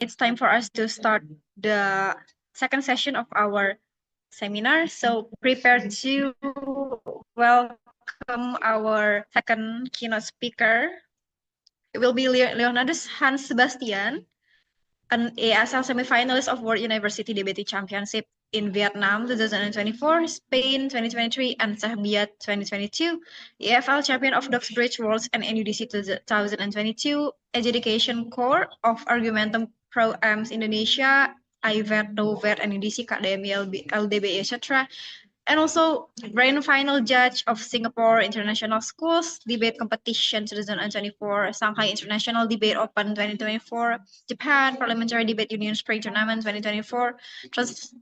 it's time for us to start the second session of our seminar. So prepare to welcome our second keynote speaker. It will be Leonardus Hans Sebastian, an ASL semifinalist of World University Debate Championship in Vietnam 2024, Spain 2023, and Serbia 2022, EFL champion of Duxbridge Worlds and NUDC 2022, Adjudication Core of Argumentum Pro Amps Indonesia, IVET, NOVET, NUDC, KDMI, LDB, etc., and also grand final judge of Singapore International Schools Debate Competition 2024, Shanghai International Debate Open 2024, Japan Parliamentary Debate Union Spring Tournament 2024,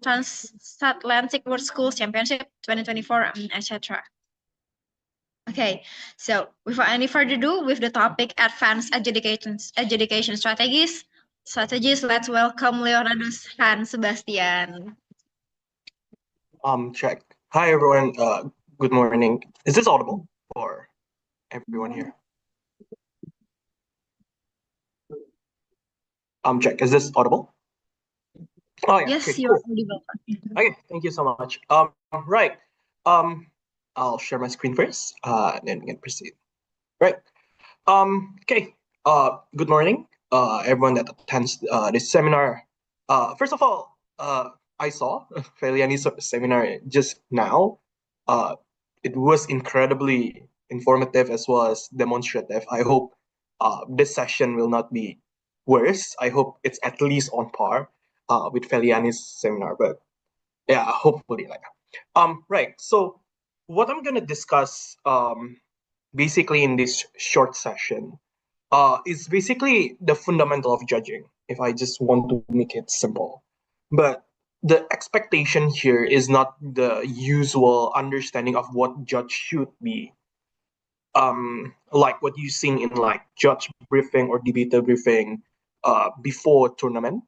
Transatlantic World Schools Championship 2024, etc. Okay, so without any further ado, with the topic Advanced Adjudication Strategies, let's welcome Leonardus and Sebastian. Check. Hi, everyone. Good morning. Is this audible for everyone here? Check. Is this audible? Oh, yeah. Yes, Okay, you're cool. audible. Okay, thank you so much. Right. I'll share my screen first, and then we can proceed. Right. Okay. Good morning, everyone that attends this seminar. First of all, I saw Feliani's seminar just now. It was incredibly informative as well as demonstrative. I hope this session will not be worse. I hope it's at least on par with Feliani's seminar. But yeah, hopefully like right. So what I'm gonna discuss basically in this short session is basically the fundamental of judging, if I just want to make it simple. But the expectation here is not the usual understanding of what judge should be, like what you've seen in like judge briefing or debater briefing before tournament.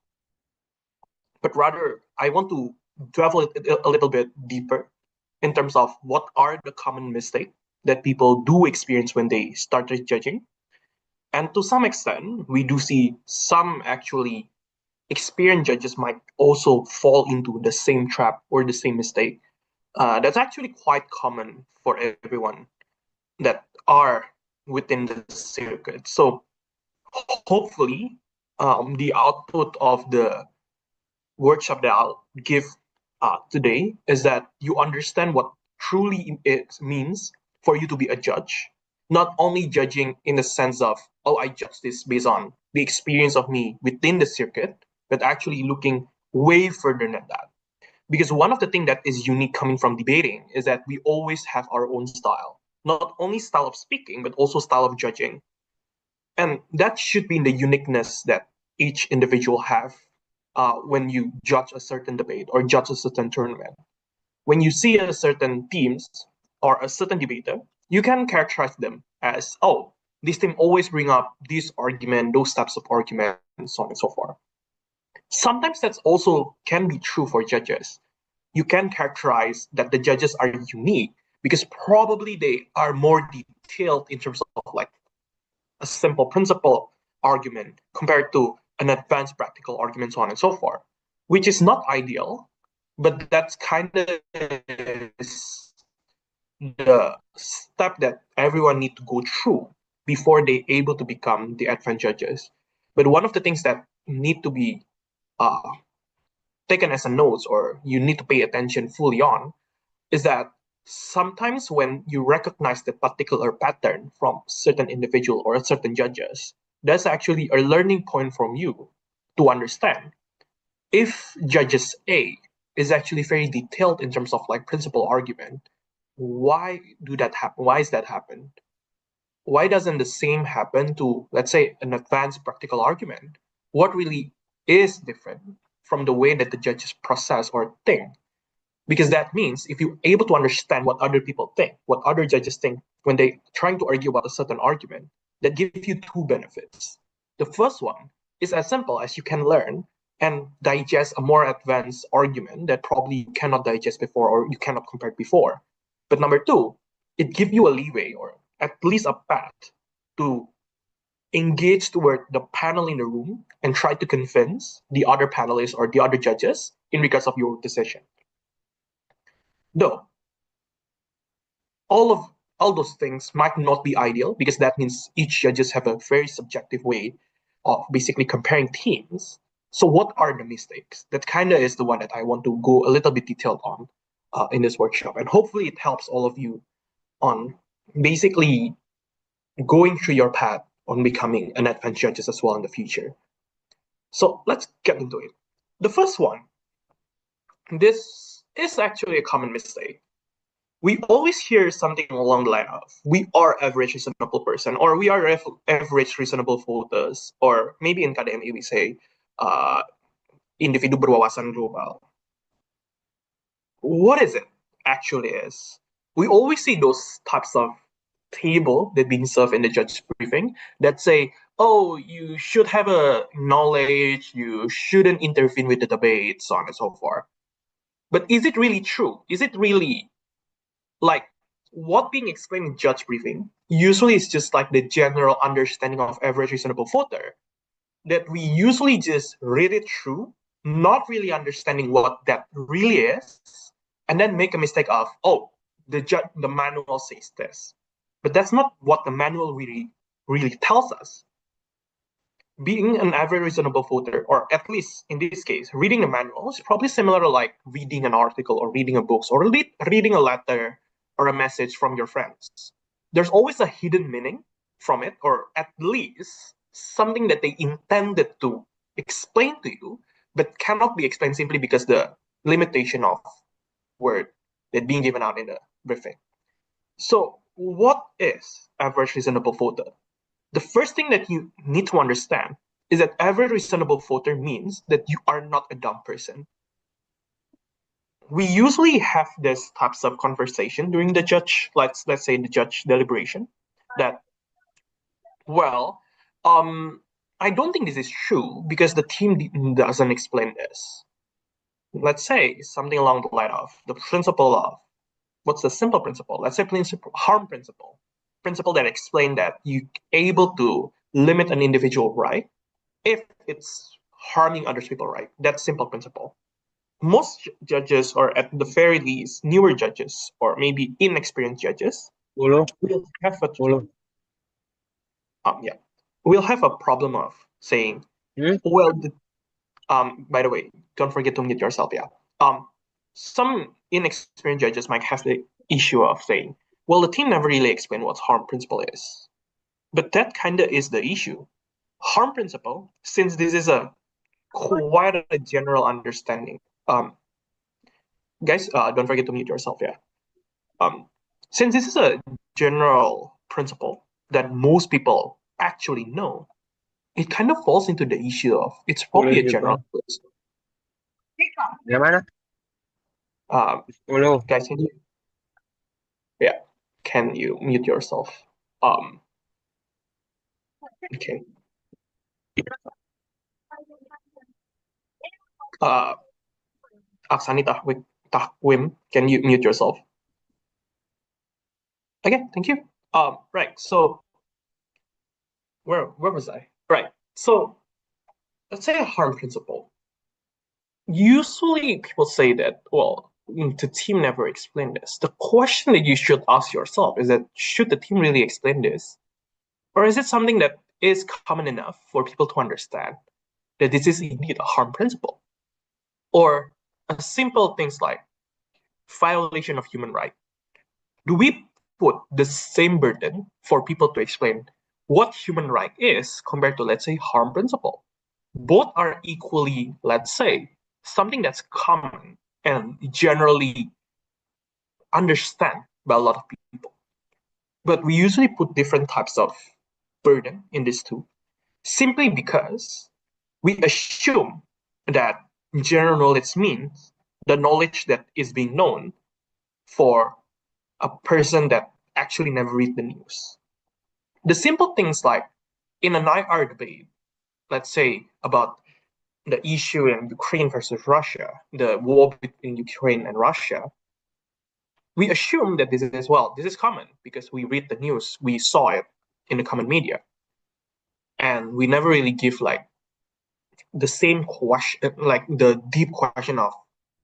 But rather, I want to delve a little bit deeper in terms of what are the common mistakes that people do experience when they started judging. And to some extent, we do see some actually experienced judges might also fall into the same trap or the same mistake. That's actually quite common for everyone that are within the circuit. So hopefully, the output of the workshop that I'll give today is that you understand what truly it means for you to be a judge, not only judging in the sense of, oh, I judge this based on the experience of me within the circuit, but actually looking way further than that. Because one of the things that is unique coming from debating is that we always have our own style, not only style of speaking, but also style of judging. And that should be the uniqueness that each individual have when you judge a certain debate or judge a certain tournament. When you see a certain teams or a certain debater, you can characterize them as, oh, this team always bring up this argument, those types of arguments, and so on and so forth. Sometimes that's also can be true for judges. You can characterize that the judges are unique because probably they are more detailed in terms of like a simple principle argument compared to an advanced practical argument, so on and so forth, which is not ideal, but that's kind of the step that everyone need to go through before they able to become the advanced judges. But one of the things that need to be taken as a note or you need to pay attention fully on is that sometimes when you recognize the particular pattern from certain individual or certain judges, that's actually a learning point from you to understand. If judges A is actually very detailed in terms of like principal argument, why do that happen? Why is that happen? Why doesn't the same happen to, let's say, an advanced practical argument? What really is different from the way that the judges process or think? Because that means if you're able to understand what other people think, what other judges think when they're trying to argue about a certain argument, that gives you two benefits. The first one is as simple as you can learn and digest a more advanced argument that probably you cannot digest before or you cannot compare before. But number two, it gives you a leeway or at least a path to engage toward the panel in the room and try to convince the other panelists or the other judges in regards of your decision. Though all those things might not be ideal because that means each judges have a very subjective way of basically comparing teams. So what are the mistakes? That kind of is the one that I want to go a little bit detailed on in this workshop, and hopefully it helps all of you on basically going through your path on becoming an advanced judges as well in the future. So let's get into it. The first one, this is actually a common mistake. We always hear something along the line of, we are average reasonable person, or we are average reasonable voters, or maybe in KDMI we say, individu berwawasan global. What is it actually is? We always see those types of table that being served in the judge briefing that say, oh, you should have a knowledge, you shouldn't intervene with the debate, so on and so forth. But is it really true? Is it really like what being explained in judge briefing usually is just like the general understanding of average reasonable voter that we usually just read it through, not really understanding what that really is, and then make a mistake of, oh, the manual says this. But that's not what the manual really tells us. Being an average reasonable voter, or at least in this case, reading the manual is probably similar to like reading an article or reading a book or reading a letter or a message from your friends. There's always a hidden meaning from it, or at least something that they intended to explain to you, but cannot be explained simply because the limitation of word that being given out in the briefing. So what is average reasonable voter? The first thing that you need to understand is that average reasonable voter means that you are not a dumb person. We usually have this types of conversation during the judge, let's say the judge deliberation, that, well, I don't think this is true because the team doesn't explain this. Let's say something along the line of the principle of, what's the simple principle? Let's say harm principle that explain that you able to limit an individual right if it's harming other people, right? That's simple principle. Most judges, or at the very least, newer judges, or maybe inexperienced judges, will have a we'll have a problem of saying, well, by the way, don't forget to mute yourself. Some inexperienced judges might have the issue of saying, well, the team never really explained what harm principle is. But that kind of is the issue. Harm principle, since this is quite a general understanding. Guys, don't forget to mute yourself. Since this is a general principle that most people actually know, it kind of falls into the issue of it's probably a general principle. Guys, can you mute yourself? Okay. Aksani Tahwim, can you mute yourself? Okay, thank you. Right. So where was I? Right. So let's say a harm principle. Usually people say that, well, the team never explained this. The question that you should ask yourself is that, should the team really explain this? Or is it something that is common enough for people to understand that this is indeed a harm principle? Or a simple things like violation of human right. Do we put the same burden for people to explain what human right is compared to, let's say, harm principle? Both are equally, let's say, something that's common and generally understand by a lot of people. But we usually put different types of burden in these two, simply because we assume that general knowledge means the knowledge that is being known for a person that actually never read the news. The simple things like in an IR debate, let's say about the issue in Ukraine versus Russia, the war between Ukraine and Russia, we assume that this is common because we read the news, we saw it in the common media. And we never really give like the same question, like the deep question of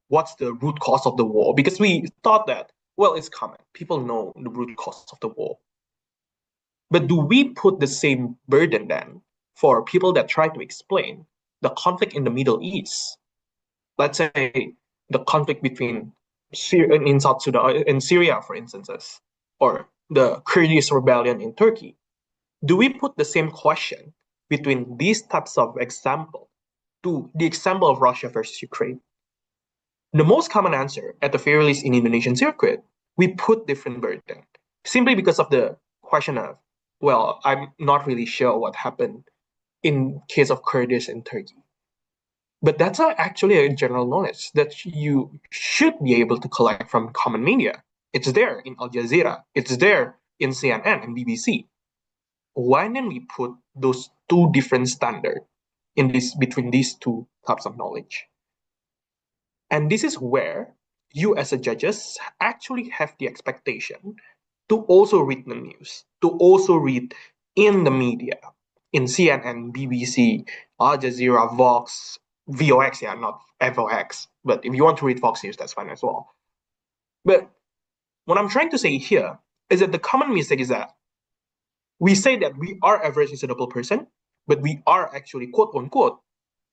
what's the root cause of the war, because we thought that, well, it's common. People know the root cause of the war. But do we put the same burden then for people that try to explain the conflict in the Middle East? Let's say the conflict between in South Sudan, in Syria, for instances, or the Kurdish rebellion in Turkey. Do we put the same question between these types of example to the example of Russia versus Ukraine? The most common answer, at the very least in Indonesian circuit, we put different burden, simply because of the question of, well, I'm not really sure what happened in case of Kurdish in Turkey. But that's actually a general knowledge that you should be able to collect from common media. It's there in Al Jazeera. It's there in CNN and BBC. Why don't we put those two different standards in this between these two types of knowledge? And this is where you as a judges actually have the expectation to also read the news, to also read in the media, in CNN, BBC, Al Jazeera, Vox, VOX, yeah, not FOX. But if you want to read Fox News, that's fine as well. But what I'm trying to say here is that the common mistake is that we say that we are average reasonable person, but we are actually quote unquote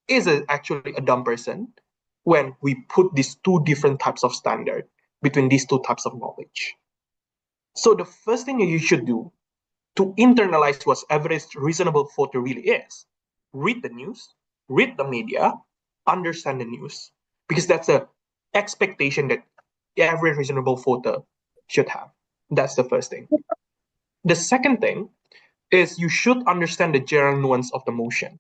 actually a dumb person when we put these two different types of standard between these two types of knowledge. So the first thing you should do to internalize what average reasonable voter really is, read the news, read the media, understand the news, because that's a expectation that every reasonable voter should have. That's the first thing. The second thing is you should understand the general nuance of the motion.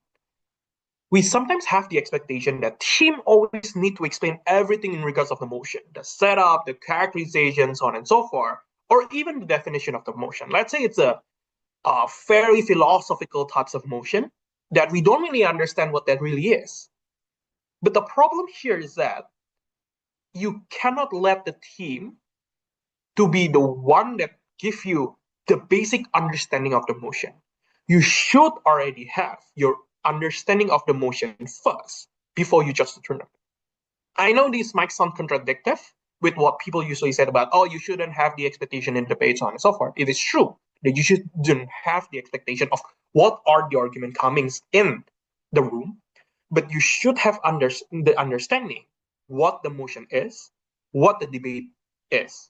We sometimes have the expectation that team always need to explain everything in regards of the motion, the setup, the characterization, so on and so forth, or even the definition of the motion. Let's say it's a very philosophical types of motion that we don't really understand what that really is. But the problem here is that you cannot let the team to be the one that give you the basic understanding of the motion. You should already have your understanding of the motion first before you judge the tournament. I know this might sound contradictory with what people usually said about, oh, you shouldn't have the expectation in debate, so on and so forth. It is true that you shouldn't have the expectation of what are the argument comings in the room, but you should have the understanding what the motion is, what the debate is.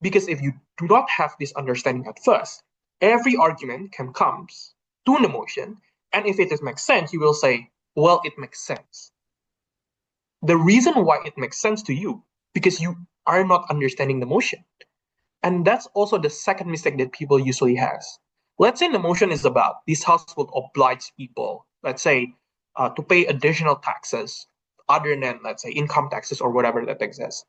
Because if you do not have this understanding at first, every argument can come to an emotion, and if it makes sense, you will say, well, it makes sense. The reason why it makes sense to you, because you are not understanding the motion. And that's also the second mistake that people usually has. Let's say the motion is about this house will oblige people, let's say, to pay additional taxes other than, let's say, income taxes or whatever that exists.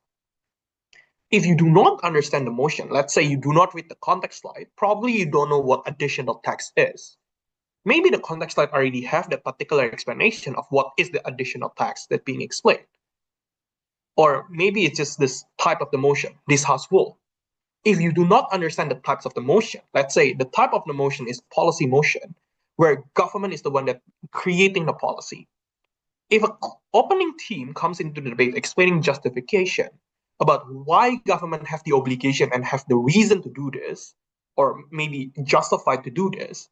If you do not understand the motion, let's say you do not read the context slide, probably you don't know what additional tax is. Maybe the context slide already have that particular explanation of what is the additional tax that's being explained. Or maybe it's just this type of the motion, this house rule. If you do not understand the types of the motion, let's say the type of the motion is policy motion, where government is the one that creating the policy. If an opening team comes into the debate explaining justification about why government have the obligation and have the reason to do this, or maybe justified to do this,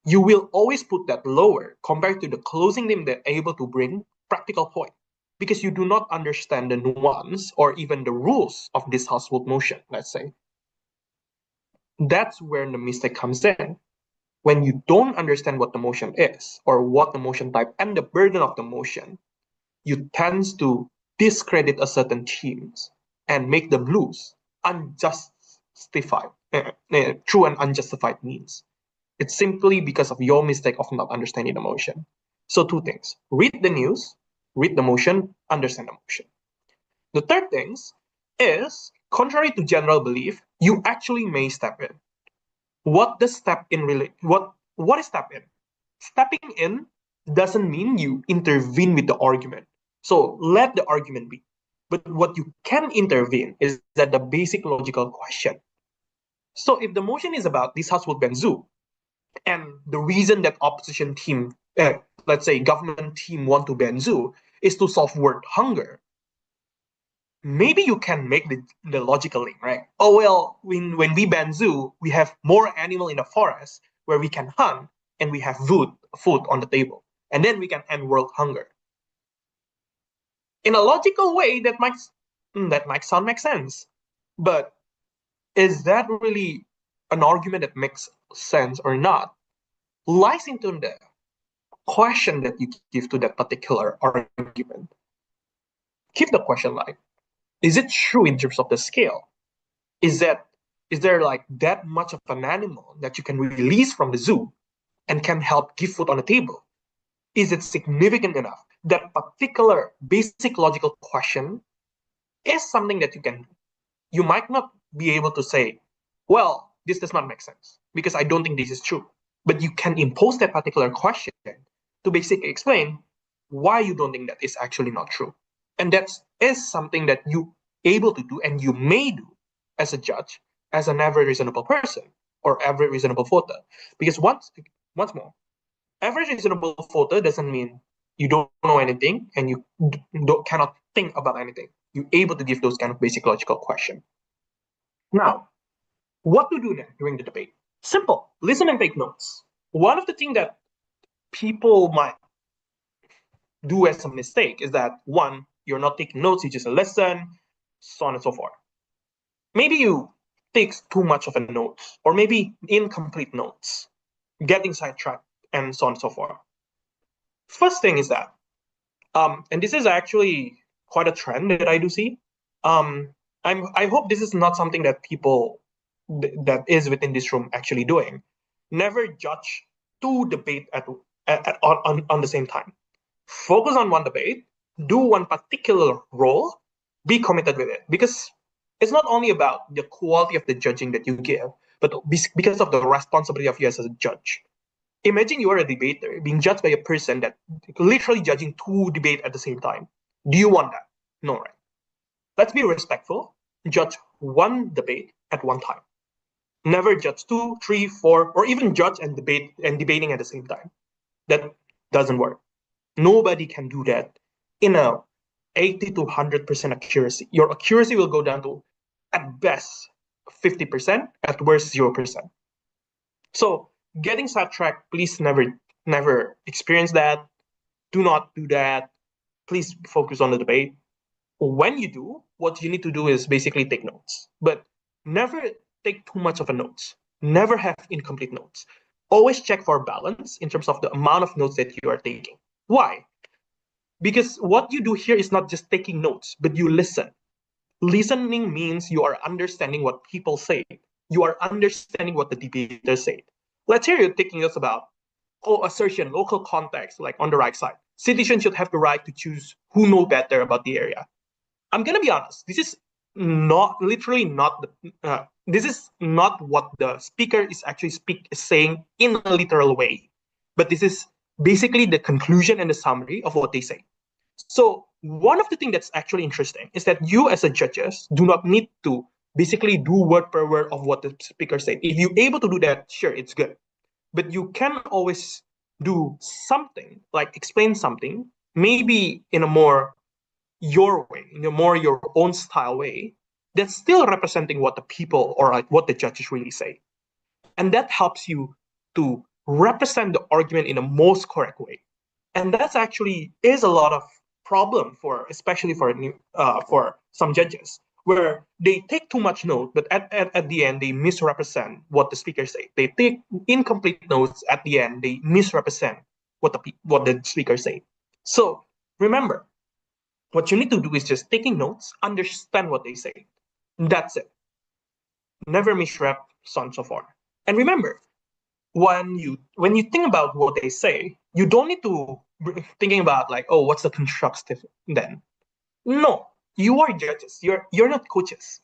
you will always put that lower compared to the closing team that are able to bring practical point, because you do not understand the nuance or even the rules of this household motion, let's say. That's where the mistake comes in. When you don't understand what the motion is, or what the motion type and the burden of the motion, you tend to discredit a certain teams and make them lose unjustified through an unjustified means. It's simply because of your mistake of not understanding the motion. So two things: read the news, read the motion, understand the motion. The third thing is, contrary to general belief, you actually may step in. What does step in really? What is step in? Stepping in doesn't mean you intervene with the argument. So let the argument be. But what you can intervene is that the basic logical question. So if the motion is about this house will ban zoo, And the reason that opposition team, let's say government team, want to ban zoo is to solve world hunger. Maybe you can make the logical link, right? Oh, well, when we ban zoo, we have more animal in the forest where we can hunt and we have food on the table. And then we can end world hunger. In a logical way, that might sound make sense. But is that really an argument that makes sense or not? Lies into the question that you give to that particular argument. Keep the question live. Is it true in terms of the scale? Is there like that much of an animal that you can release from the zoo and can help give food on the table? Is it significant enough? That particular basic logical question is something that you might not be able to say, well, this does not make sense because I don't think this is true. But you can impose that particular question to basically explain why you don't think that is actually not true. And that is something that you able to do and you may do as a judge, as an every reasonable person or every reasonable voter. Because once more, every reasonable voter doesn't mean you don't know anything and you cannot think about anything. You're able to give those kind of basic logical questions. Now, what to do then during the debate? Simple. Listen and take notes. One of the things that people might do as a mistake is that one, you're not taking notes, you just listen, so on and so forth. Maybe you take too much of a notes, or maybe incomplete notes, getting sidetracked, and so on and so forth. First thing is that, and this is actually quite a trend that I do see. I hope this is not something that people that is within this room actually doing. Never judge two debate on the same time. Focus on one debate, do one particular role, be committed with it. Because it's not only about the quality of the judging that you give, but because of the responsibility of you as a judge. Imagine you are a debater being judged by a person that literally judging two debates at the same time. Do you want that? No, right? Let's be respectful. Judge one debate at one time. Never judge two, three, four, or even judge and debating at the same time. That doesn't work. Nobody can do that in a 80 to 100% accuracy. Your accuracy will go down to, at best, 50%, at worst, 0%. So getting sidetracked, please never experience that. Do not do that. Please focus on the debate. When you do, what you need to do is basically take notes. But never take too much of a notes. Never have incomplete notes. Always check for balance in terms of the amount of notes that you are taking. Why? Because what you do here is not just taking notes, but you listen. Listening means you are understanding what people say. You are understanding what the debaters say. Let's hear you taking notes about assertion, local context, like on the right side. Citizens should have the right to choose who know better about the area. I'm gonna be honest. This is not this is not what the speaker is actually saying in a literal way, but this is basically the conclusion and the summary of what they say. So one of the things that's actually interesting is that you as a judges do not need to basically do word per word of what the speaker said. If you're able to do that, sure, it's good. But you can always do something, like explain something, maybe in a more your way, in a more your own style way, that's still representing what the people or like what the judges really say. And that helps you to represent the argument in the most correct way. And that's actually is a lot of problem for, especially for some judges, where they take too much note, but at the end they misrepresent what the speaker say. They take incomplete notes at the end, they misrepresent what the speaker say. So remember, what you need to do is just taking notes, understand what they say. That's it. Never misrep, so on and so forth. And remember, when you think about what they say, you don't need to thinking about like, oh, what's the constructive then? No, you are judges. You're not coaches.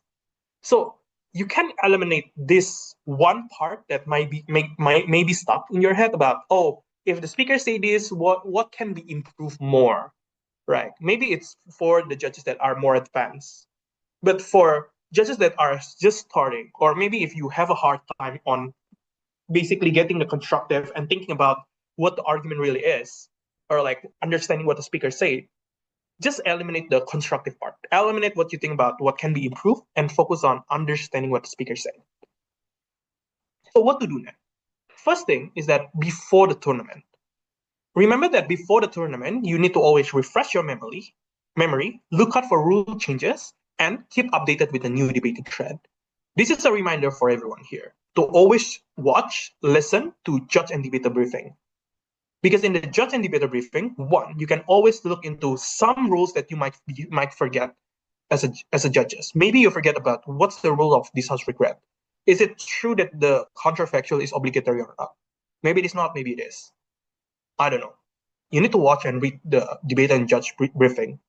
So you can eliminate this one part that might be stuck in your head about, oh, if the speaker say this, what can be improved more, right? Maybe it's for the judges that are more advanced, but for judges that are just starting, or maybe if you have a hard time on basically getting the constructive and thinking about what the argument really is, or like understanding what the speaker say, just eliminate the constructive part. Eliminate what you think about what can be improved and focus on understanding what the speaker said. So what to do next? First thing is that before the tournament, remember that before the tournament, you need to always refresh your memory, look out for rule changes, and keep updated with the new debating trend. This is a reminder for everyone here to always watch, listen to judge and debater briefing. Because in the judge and debater briefing, one, you can always look into some rules that you might forget as a judges. Maybe you forget about what's the rule of dishouse regret. Is it true that the counterfactual is obligatory or not? Maybe it is not, maybe it is. I don't know. You need to watch and read the debater and judge briefing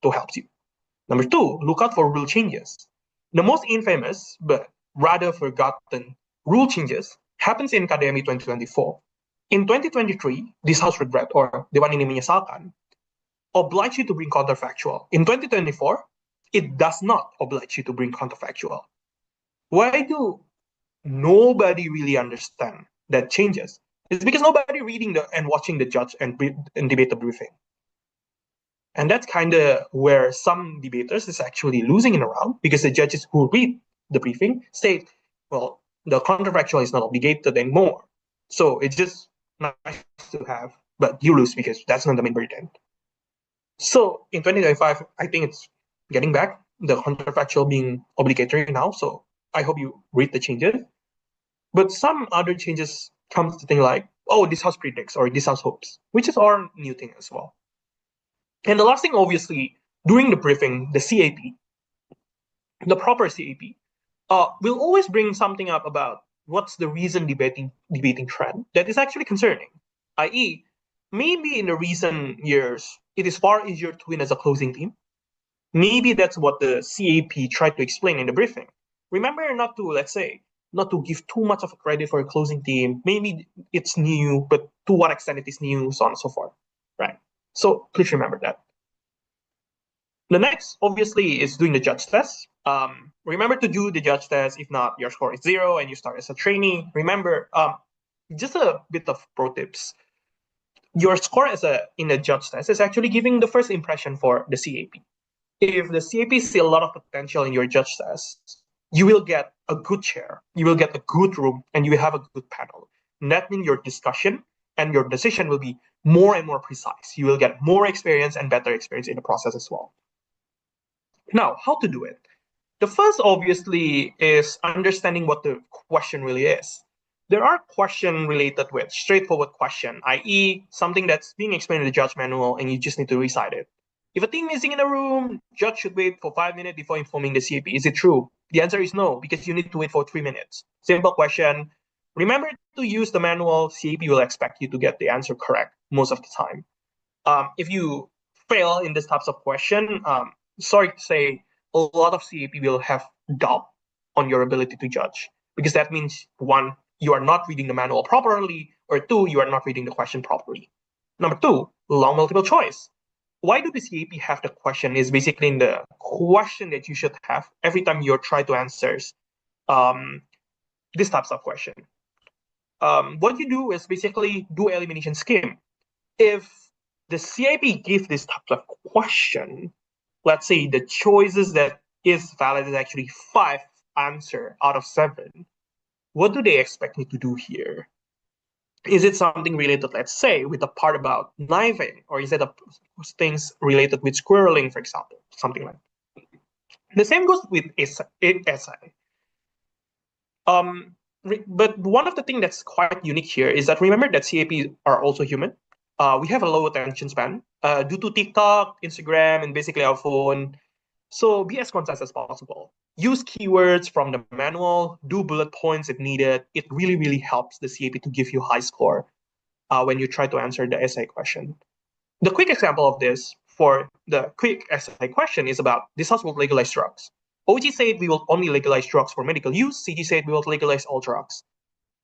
to help you. Number two, look out for rule changes. The most infamous, but rather forgotten rule changes happens in Academy 2024. In 2023, this House regret, or Dewan ini menyesalkan, oblige you to bring counterfactual. In 2024, it does not oblige you to bring counterfactual. Why do nobody really understand that changes? It's because nobody reading and watching the judge and debater briefing. And that's kind of where some debaters is actually losing in a round, because the judges who read the briefing state, well, the counterfactual is not obligated anymore. So it's just nice to have, but you lose because that's not the main burden. So in 2025, I think it's getting back, the counterfactual being obligatory now. So I hope you read the changes. But some other changes comes to things like, oh, this house predicts or this house hopes, which is our new thing as well. And the last thing, obviously, during the briefing, the CAP, the proper CAP, will always bring something up about what's the recent debating trend that is actually concerning, i.e., maybe in the recent years, it is far easier to win as a closing team. Maybe that's what the CAP tried to explain in the briefing. Remember not to, let's say, not to give too much of a credit for a closing team. Maybe it's new, but to what extent it is new, so on and so forth, right? So please remember that. The next, obviously, is doing the judge test. Remember to do the judge test. If not, your score is 0 and you start as a trainee. Remember, just a bit of pro tips. Your score in the judge test is actually giving the first impression for the CAP. If the CAP see a lot of potential in your judge test, you will get a good chair, you will get a good room, and you will have a good panel. And that means your discussion and your decision will be more and more precise. You will get more experience and better experience in the process as well. Now, how to do it? The first, obviously, is understanding what the question really is. There are questions related with straightforward question, i.e., something that's being explained in the judge manual and you just need to recite it. If a thing missing in a room, judge should wait for 5 minutes before informing the CAP. Is it true? The answer is no, because you need to wait for 3 minutes. Simple question. Remember to use the manual. CAP will expect you to get the answer correct most of the time. If you fail in this types of question, sorry to say, a lot of CAP will have doubt on your ability to judge, because that means, one, you are not reading the manual properly, or two, you are not reading the question properly. Number two, long multiple choice. Why do the CAP have the question is basically in the question that you should have every time you're trying to answer this types of question. What you do is basically do elimination scheme. If the CAP gives this type of question, let's say the choices that is valid is actually 5 answer out of 7, what do they expect me to do here? Is it something related, let's say, with the part about knifing, or is it things related with squirreling, for example, something like that? The same goes with essay. But one of the things that's quite unique here is that remember that CAP are also human. We have a low attention span due to TikTok, Instagram, and basically our phone. So be as concise as possible. Use keywords from the manual, do bullet points if needed. It really, really helps the CAP to give you high score when you try to answer the essay question. The quick example of this for the quick essay question is about this house will legalize drugs. OG said we will only legalize drugs for medical use. CG said we will legalize all drugs.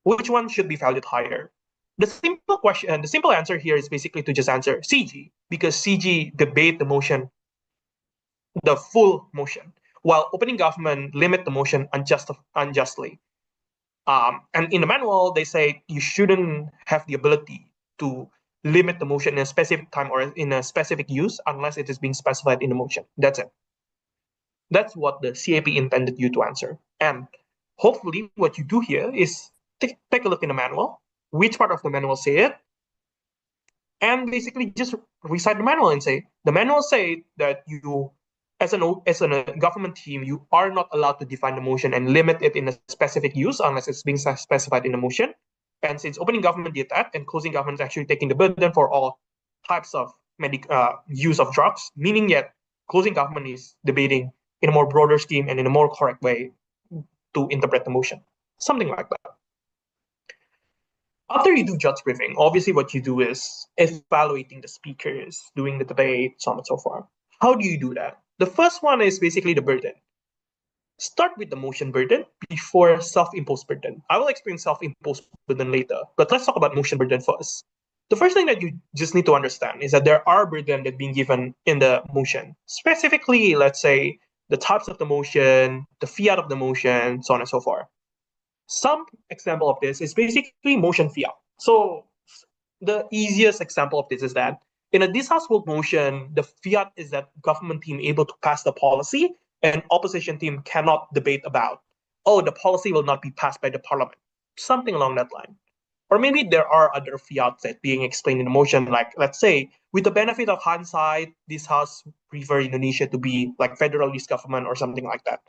Which one should be valued higher? The simple question, the simple answer here is basically to just answer CG, because CG debate the motion, the full motion, while opening government limit the motion unjustly. And in the manual, they say you shouldn't have the ability to limit the motion in a specific time or in a specific use unless it is being specified in the motion. That's it. That's what the CAP intended you to answer. And hopefully what you do here is take a look in the manual, which part of the manual say it, and basically just recite the manual and say, the manual say that you, as a government team, you are not allowed to define the motion and limit it in a specific use unless it's being specified in the motion. And since opening government did that, and closing government is actually taking the burden for all types of use of drugs, meaning that closing government is debating in a more broader scheme and in a more correct way to interpret the motion. Something like that. After you do judge briefing, obviously what you do is evaluating the speakers, doing the debate, so on and so forth. How do you do that? The first one is basically the burden. Start with the motion burden before self-imposed burden. I will explain self-imposed burden later, but let's talk about motion burden first. The first thing that you just need to understand is that there are burdens that are being given in the motion. Specifically, let's say, the types of the motion, the fiat of the motion, so on and so forth. Some example of this is basically motion fiat. So the easiest example of this is that in a dishouseful motion, the fiat is that government team able to pass the policy and opposition team cannot debate about, oh, the policy will not be passed by the parliament. Something along that line. Or maybe there are other fiats that being explained in the motion, like, let's say, with the benefit of hindsight, this house prefer Indonesia to be like federalist government or something like that.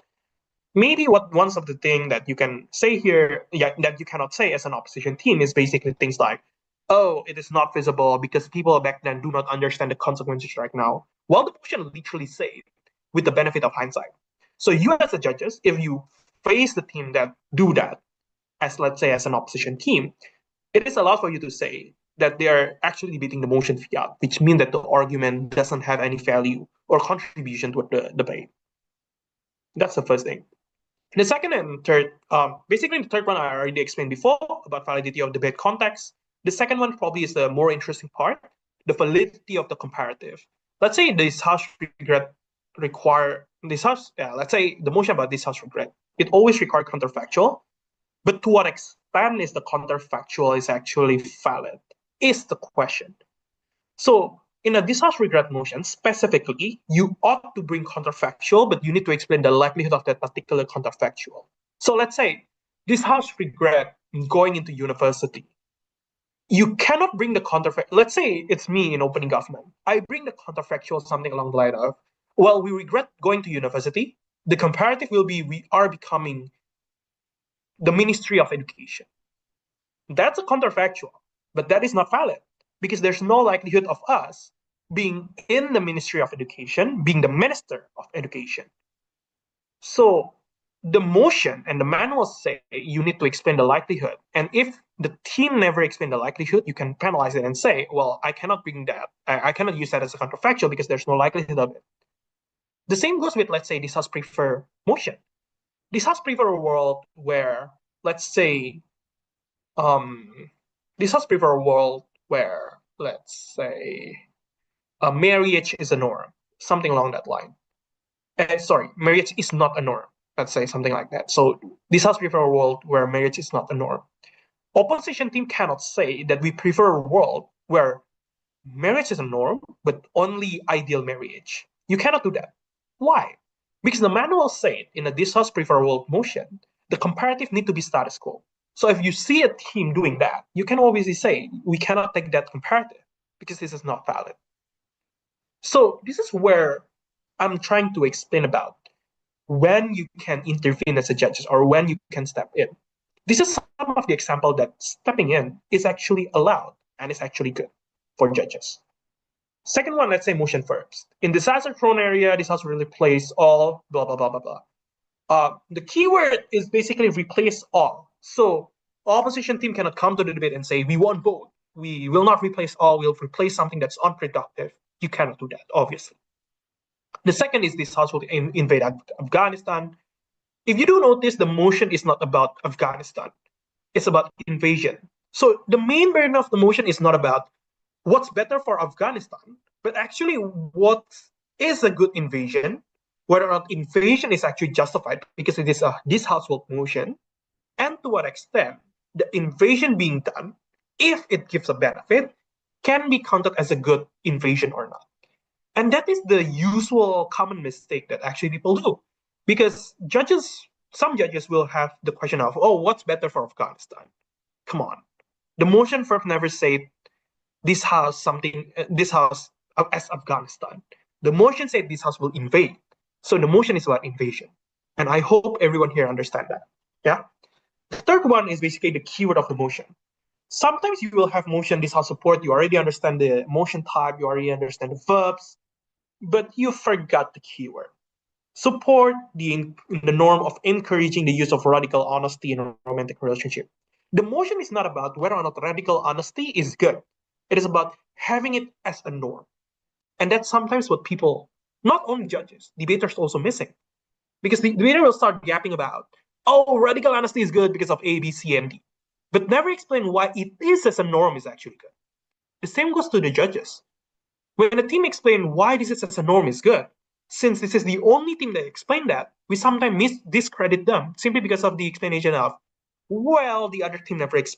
Maybe one of the things that you can say here, that you cannot say as an opposition team is basically things like, oh, it is not feasible because people back then do not understand the consequences right now. Well, the motion literally say with the benefit of hindsight. So you as the judges, if you face the team that do that, as let's say as an opposition team, it is allowed for you to say that they are actually debating the motion fiat, which means that the argument doesn't have any value or contribution to the debate. That's the first thing. The second and third, basically the third one I already explained before about validity of debate context. The second one probably is the more interesting part, the validity of the comparative. Let's say this house regret require this house, let's say the motion about this house regret, it always requires counterfactual, but to what extent is the counterfactual is actually valid is the question. So in a dishouse regret motion, specifically, you ought to bring counterfactual, but you need to explain the likelihood of that particular counterfactual. So let's say dishouse regret going into university. You cannot bring the counterfactual. Let's say it's me in opening government. I bring the counterfactual something along the line of, well, we regret going to university. The comparative will be we are becoming the Ministry of Education. That's a counterfactual, but that is not valid because there's no likelihood of us being in the Ministry of Education, being the Minister of Education. So the motion and the manual say you need to explain the likelihood. And if the team never explain the likelihood, you can penalize it and say, well, I cannot bring that. I cannot use that as a counterfactual because there's no likelihood of it. The same goes with, let's say, this house prefer motion. This house prefer a world where, let's say, this house prefer a world where, let's say, marriage is a norm, something along that line. Sorry, marriage is not a norm. Let's say something like that. So this house prefer a world where marriage is not a norm. Opposition team cannot say that we prefer a world where marriage is a norm, but only ideal marriage. You cannot do that. Why? Because the manual said in a this house prefer world motion, the comparative need to be status quo. So if you see a team doing that, you can obviously say, we cannot take that comparative because this is not valid. So this is where I'm trying to explain about when you can intervene as a judge or when you can step in. This is some of the example that stepping in is actually allowed and is actually good for judges. Second one, let's say motion verbs. In disaster-prone area, this has really replace all, blah, blah, blah, blah, blah. The keyword is basically replace all. So opposition team cannot come to the debate and say, we won't vote. We will not replace all, we'll replace something that's unproductive. You cannot do that, obviously. The second is this house will invade Afghanistan. If you do notice, the motion is not about Afghanistan. It's about invasion. So the main burden of the motion is not about what's better for Afghanistan, but actually what is a good invasion, whether or not invasion is actually justified because it is a this household motion, and to what extent the invasion being done, if it gives a benefit, can be counted as a good invasion or not. And that is the usual common mistake that actually people do. Because some judges will have the question of, oh, what's better for Afghanistan? Come on. The motion first never said this house as Afghanistan. The motion said this house will invade. So the motion is about invasion. And I hope everyone here understand that. Yeah. The third one is basically the keyword of the motion. Sometimes you will have motion, this house support, you already understand the motion type, you already understand the verbs, but you forgot the keyword. Support the norm of encouraging the use of radical honesty in a romantic relationship. The motion is not about whether or not radical honesty is good. It is about having it as a norm. And that's sometimes what people, not only judges, debaters also missing. Because the debater will start yapping about, oh, radical honesty is good because of A, B, C, and D. But never explain why it is as a norm is actually good. The same goes to the judges. When the team explain why this is as a norm is good, since this is the only team that explained that, we sometimes discredit them simply because of the explanation of, well, the other team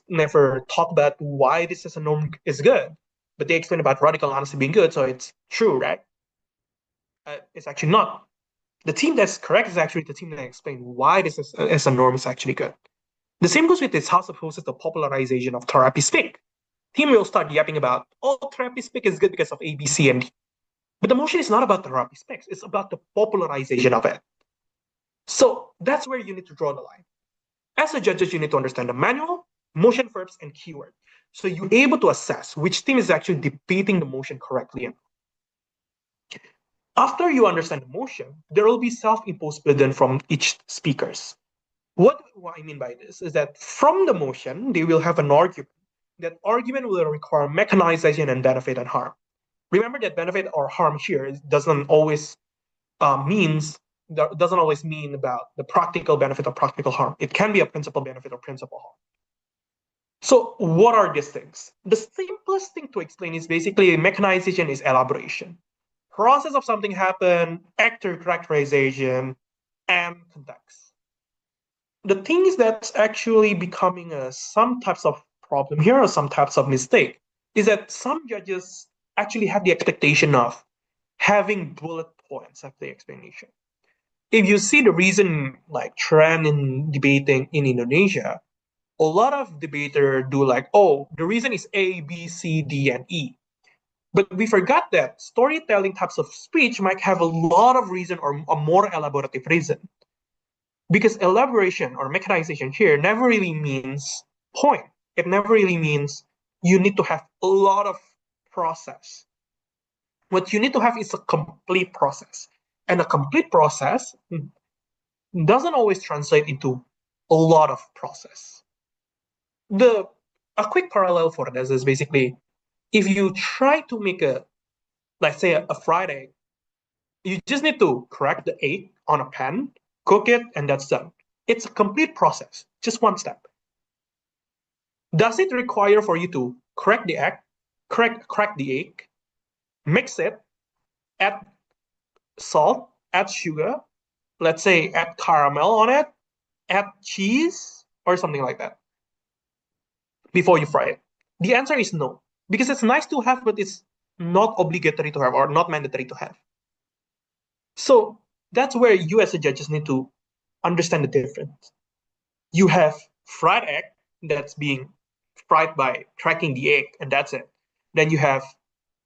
never talked about why this as a norm is good, but they explained about radical honesty being good, so it's true, right? It's actually not. The team that's correct is actually the team that explained why this is, as a norm is actually good. The same goes with this House of Hosts, the popularization of therapy speak. Team will start yapping about, oh, therapy speak is good because of A, B, C, and D. But the motion is not about therapy specs, it's about the popularization of it. So that's where you need to draw the line. As a judges, you need to understand the manual, motion verbs, and keyword. So you're able to assess which team is actually debating the motion correctly. After you understand the motion, there will be self-imposed burden from each speakers. What I mean by this is that from the motion, they will have an argument. That argument will require mechanization and benefit and harm. Remember that benefit or harm here doesn't always mean about the practical benefit or practical harm. It can be a principal benefit or principal harm. So what are these things? The simplest thing to explain is basically mechanization is elaboration. Process of something happen, actor characterization, and context. The thing is that's actually becoming some types of problem here or some types of mistake is that some judges actually have the expectation of having bullet points of the explanation. If you see the reason like trend in debating in Indonesia, a lot of debaters do like, oh, the reason is A, B, C, D, and E. But we forgot that storytelling types of speech might have a lot of reason or a more elaborative reason. Because elaboration or mechanization here never really means point. It never really means you need to have a lot of process. What you need to have is a complete process. And a complete process doesn't always translate into a lot of process. A quick parallel for this is basically if you try to make let's say a fried egg, you just need to crack the egg on a pan, cook it, and that's done. It's a complete process, just one step. Does it require for you to crack the egg, crack the egg, mix it, add salt, add sugar, let's say add caramel on it, add cheese, or something like that before you fry it? The answer is no, because it's nice to have, but it's not obligatory to have or not mandatory to have. So that's where you as a judges need to understand the difference. You have fried egg that's being fried by cracking the egg, and that's it. Then you have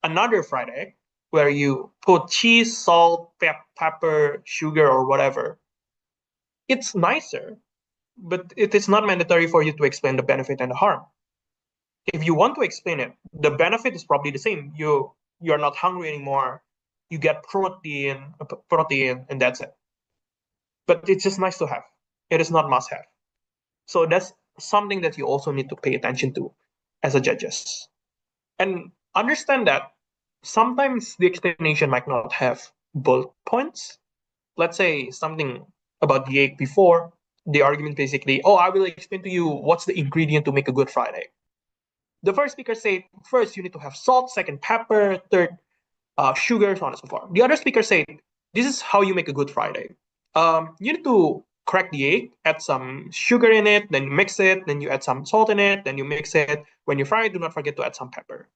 another fried egg where you put cheese, salt, pepper, sugar, or whatever. It's nicer, but it is not mandatory for you to explain the benefit and the harm. If you want to explain it, the benefit is probably the same. You're not hungry anymore. You get protein, and that's it. But it's just nice to have. It is not must have. So that's something that you also need to pay attention to as a judges. And understand that sometimes the explanation might not have bullet points. Let's say something about the egg before, the argument basically, oh, I will explain to you what's the ingredient to make a good fried egg. The first speaker said, first you need to have salt, second pepper, third sugar, so on and so forth. The other speaker said, this is how you make a good fried egg. You need to crack the egg, add some sugar in it, then you mix it, then you add some salt in it, then you mix it. When you fry it, do not forget to add some pepper.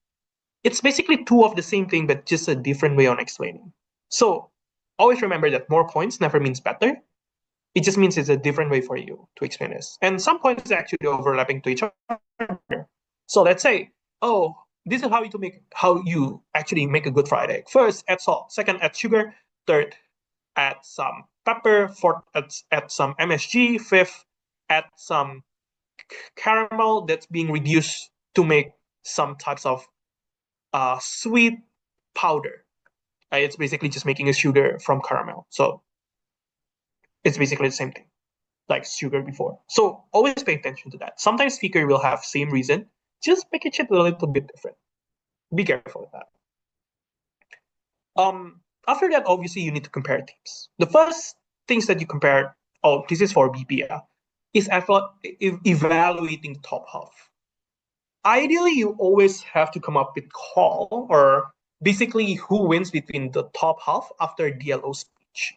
It's basically two of the same thing, but just a different way on explaining. So always remember that more points never means better. It just means it's a different way for you to explain this. And some points are actually overlapping to each other. So let's say, oh, this is how you actually make a good fried egg. First, add salt. Second, add sugar. Third, add some pepper. Fourth, add some MSG. Fifth, add some caramel that's being reduced to make some types of sweet powder. It's basically just making a sugar from caramel. So it's basically the same thing, like sugar before. So always pay attention to that. Sometimes speaker will have same reason, just make it a little bit different. Be careful with that. After that, obviously you need to compare teams. The first things that you compare, oh, this is for BPA, is evaluating the top half. Ideally, you always have to come up with call, or basically who wins between the top half after DLO speech.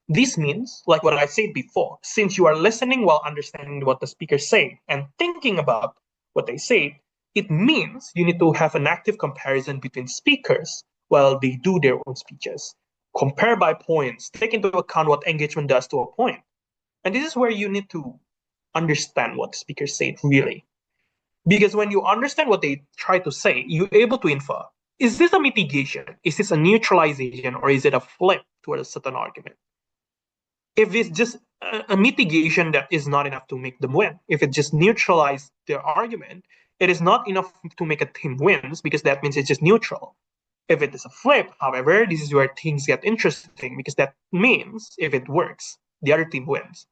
This means, like what I said before, since you are listening while understanding what the speakers say and thinking about what they say, it means you need to have an active comparison between speakers while they do their own speeches. Compare by points, take into account what engagement does to a point. And this is where you need to understand what the speakers say really. Because when you understand what they try to say, you're able to infer, is this a mitigation? Is this a neutralization? Or is it a flip toward a certain argument? If it's just a mitigation, that is not enough to make them win. If it just neutralizes their argument, it is not enough to make a team wins, because that means it's just neutral. If it is a flip, however, this is where things get interesting, because that means if it works, the other team wins.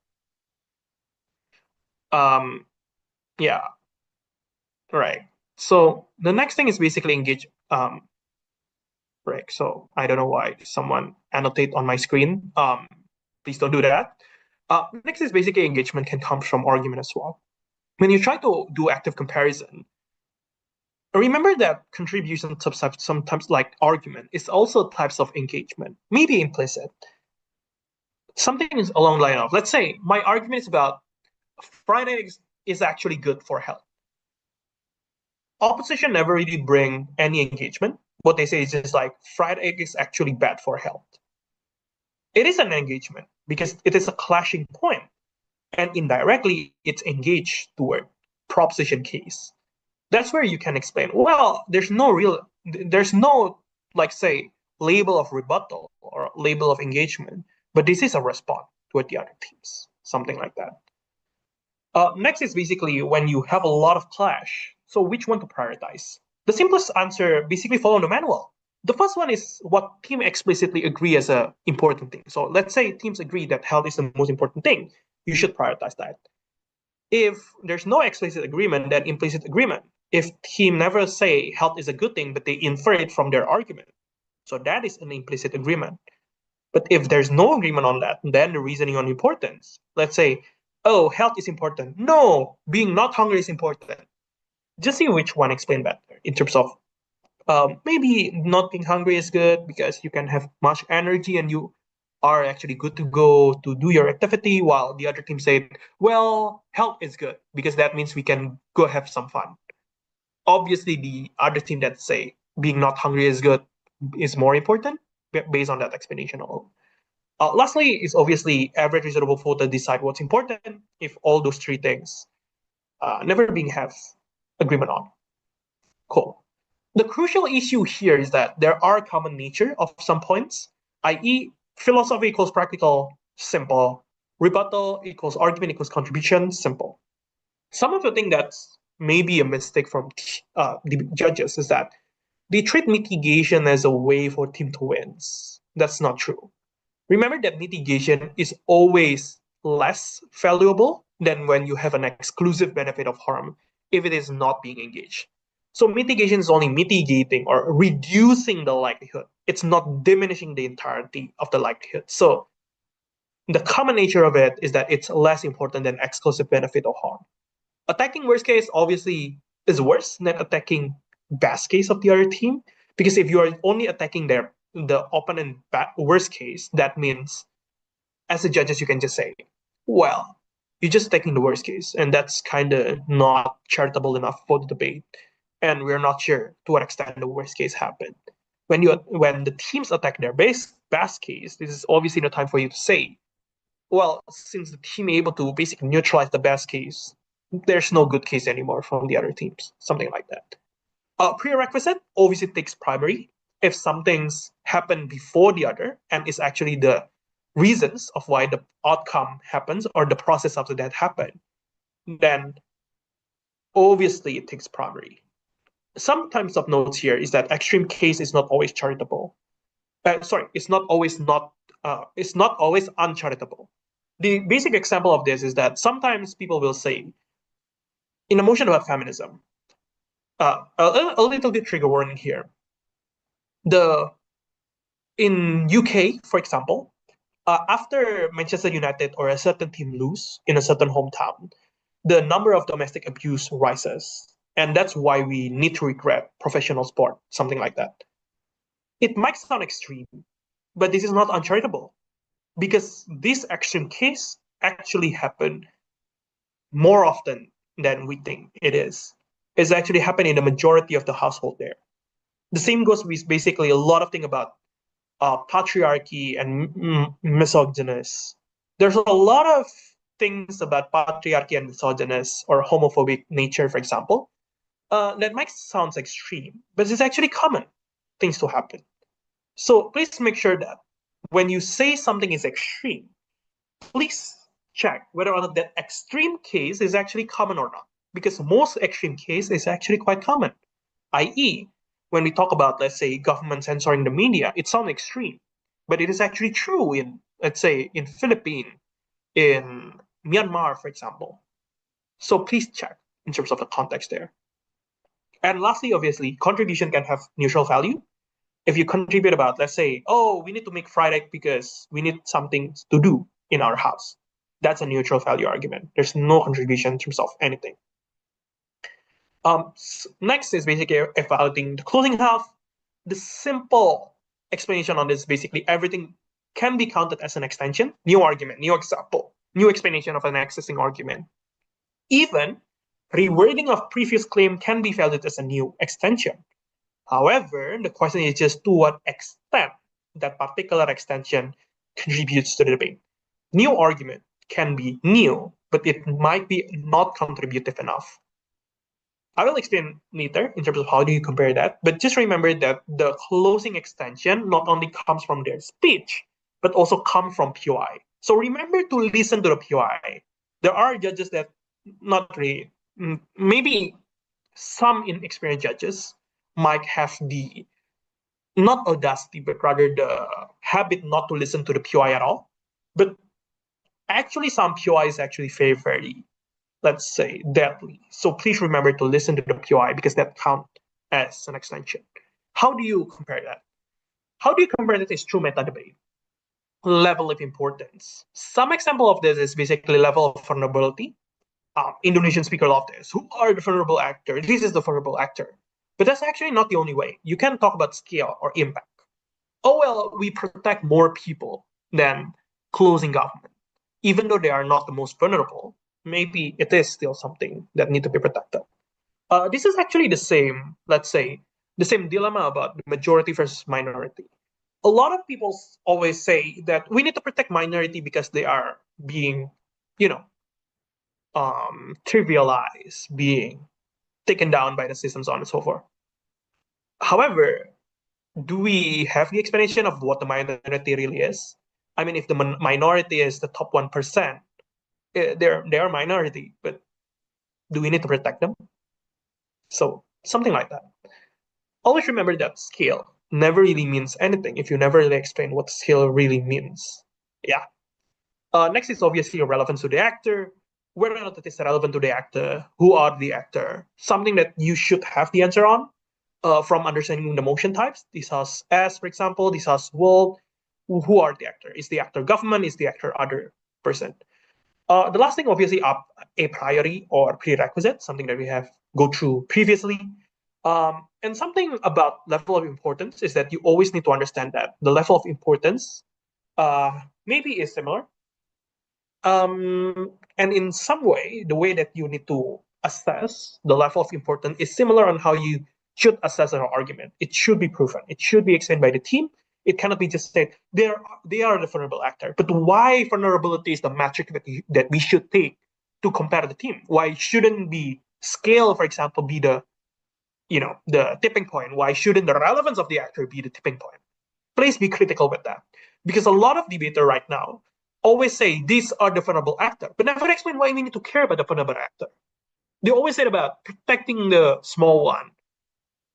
Yeah. Right. So the next thing is basically engage. Right. So I don't know why someone annotate on my screen. Please don't do that. Next is basically engagement can come from argument as well. When you try to do active comparison, remember that contribution sometimes like argument is also types of engagement, maybe implicit. Something is along the line of, let's say my argument is about fried eggs is actually good for health. Opposition never really bring any engagement. What they say is just like fried egg is actually bad for health. It is an engagement because it is a clashing point, and indirectly it's engaged toward proposition case. That's where you can explain, well, there's no like say label of rebuttal or label of engagement, but this is a response toward the other teams, something like that. Next is basically when you have a lot of clash. So which one to prioritize? The simplest answer, basically follow the manual. The first one is what team explicitly agree as an important thing. So let's say teams agree that health is the most important thing. You should prioritize that. If there's no explicit agreement, then implicit agreement. If team never say health is a good thing, but they infer it from their argument, so that is an implicit agreement. But if there's no agreement on that, then the reasoning on importance. Let's say, oh, health is important. No, being not hungry is important. Just see which one explain better in terms of maybe not being hungry is good because you can have much energy and you are actually good to go to do your activity, while the other team said, well, health is good because that means we can go have some fun. Obviously, the other team that say being not hungry is good is more important based on that explanation alone. Lastly, is obviously average reasonable voter decide what's important if all those three things never being have agreement on. Cool. The crucial issue here is that there are common nature of some points, i.e. philosophy equals practical, simple. Rebuttal equals argument equals contribution, simple. Some of the thing that's maybe a mistake from the judges is that they treat mitigation as a way for team to win. That's not true. Remember that mitigation is always less valuable than when you have an exclusive benefit of harm if it is not being engaged. So mitigation is only mitigating or reducing the likelihood. It's not diminishing the entirety of the likelihood. So the common nature of it is that it's less important than exclusive benefit of harm. Attacking worst case obviously is worse than attacking best case of the other team, because if you are only attacking the opponent worst case, that means as a judges you can just say, well, you're just taking the worst case, and that's kind of not charitable enough for the debate. And we're not sure to what extent the worst case happened. When the teams attack their best case, this is obviously the time for you to say, well, since the team able to basically neutralize the best case, there's no good case anymore from the other teams, something like that. Prerequisite obviously takes primary. If something's happened before the other and is actually the reasons of why the outcome happens or the process after that happened, then obviously it takes primary. Some types of notes here is that extreme case is not always charitable. It's not always uncharitable. The basic example of this is that sometimes people will say, in a motion about feminism, a little bit trigger warning here. In UK, for example, after Manchester United or a certain team lose in a certain hometown, the number of domestic abuse rises. And that's why we need to regret professional sport, something like that. It might sound extreme, but this is not uncharitable because this extreme case actually happened more often than we think it is. It's actually happening in the majority of the household there. The same goes with basically a lot of things about patriarchy and misogynist. There's a lot of things about patriarchy and misogynist or homophobic nature, for example, that might sound extreme, but it's actually common things to happen. So please make sure that when you say something is extreme, please check whether or not that extreme case is actually common or not, because most extreme case is actually quite common, i.e., when we talk about, let's say, government censoring the media, it sounds extreme, but it is actually true in, let's say, in Philippines, in Myanmar, for example. So please check in terms of the context there. And lastly, obviously, contribution can have neutral value. If you contribute about, let's say, oh, we need to make fried egg because we need something to do in our house, that's a neutral value argument. There's no contribution in terms of anything. Next is basically evaluating the closing half. The simple explanation on this is basically everything can be counted as an extension, new argument, new example, new explanation of an existing argument. Even rewording of previous claim can be valued as a new extension. However, the question is just to what extent that particular extension contributes to the debate. New argument can be new, but it might be not contributive enough. I will explain later in terms of how do you compare that, but just remember that the closing extension not only comes from their speech, but also come from POI. So remember to listen to the POI. There are judges that not really, maybe some inexperienced judges might have the, not audacity, but rather the habit not to listen to the POI at all. But actually some POI is actually very, let's say, deadly. So please remember to listen to the POI because that counts as an extension. How do you compare that? How do you compare that is true meta debate? Level of importance. Some example of this is basically level of vulnerability. Indonesian speaker love this. Who are the vulnerable actor? This is the vulnerable actor. But that's actually not the only way. You can talk about scale or impact. Oh, well, we protect more people than closing government. Even though they are not the most vulnerable, maybe it is still something that need to be protected. This is actually the same, let's say, the same dilemma about the majority versus minority. A lot of people always say that we need to protect minority because they are being, trivialized, being taken down by the system, so on and so forth. However, do we have the explanation of what the minority really is? I mean, if the minority is the top 1%, they're a minority, but do we need to protect them? So something like that. Always remember that scale never really means anything if you never really explain what scale really means. Yeah. Next is obviously relevance to the actor. Whether or not it is relevant to the actor, who are the actor, something that you should have the answer on from understanding the motion types. This has S, for example, this has world. Who are the actor? Is the actor government? Is the actor other person? The last thing, obviously, a priori or prerequisite, something that we have go through previously. And something about level of importance is that you always need to understand that the level of importance maybe is similar. And in some way, the way that you need to assess the level of importance is similar on how you should assess an argument. It should be proven. It should be explained by the team. It cannot be just said they are the vulnerable actor. But why vulnerability is the metric that we should take to compare the team? Why shouldn't be scale, for example, be the the tipping point? Why shouldn't the relevance of the actor be the tipping point? Please be critical with that, because a lot of debater right now always say these are the vulnerable actor, but never explain why we need to care about the vulnerable actor. They always say about protecting the small one,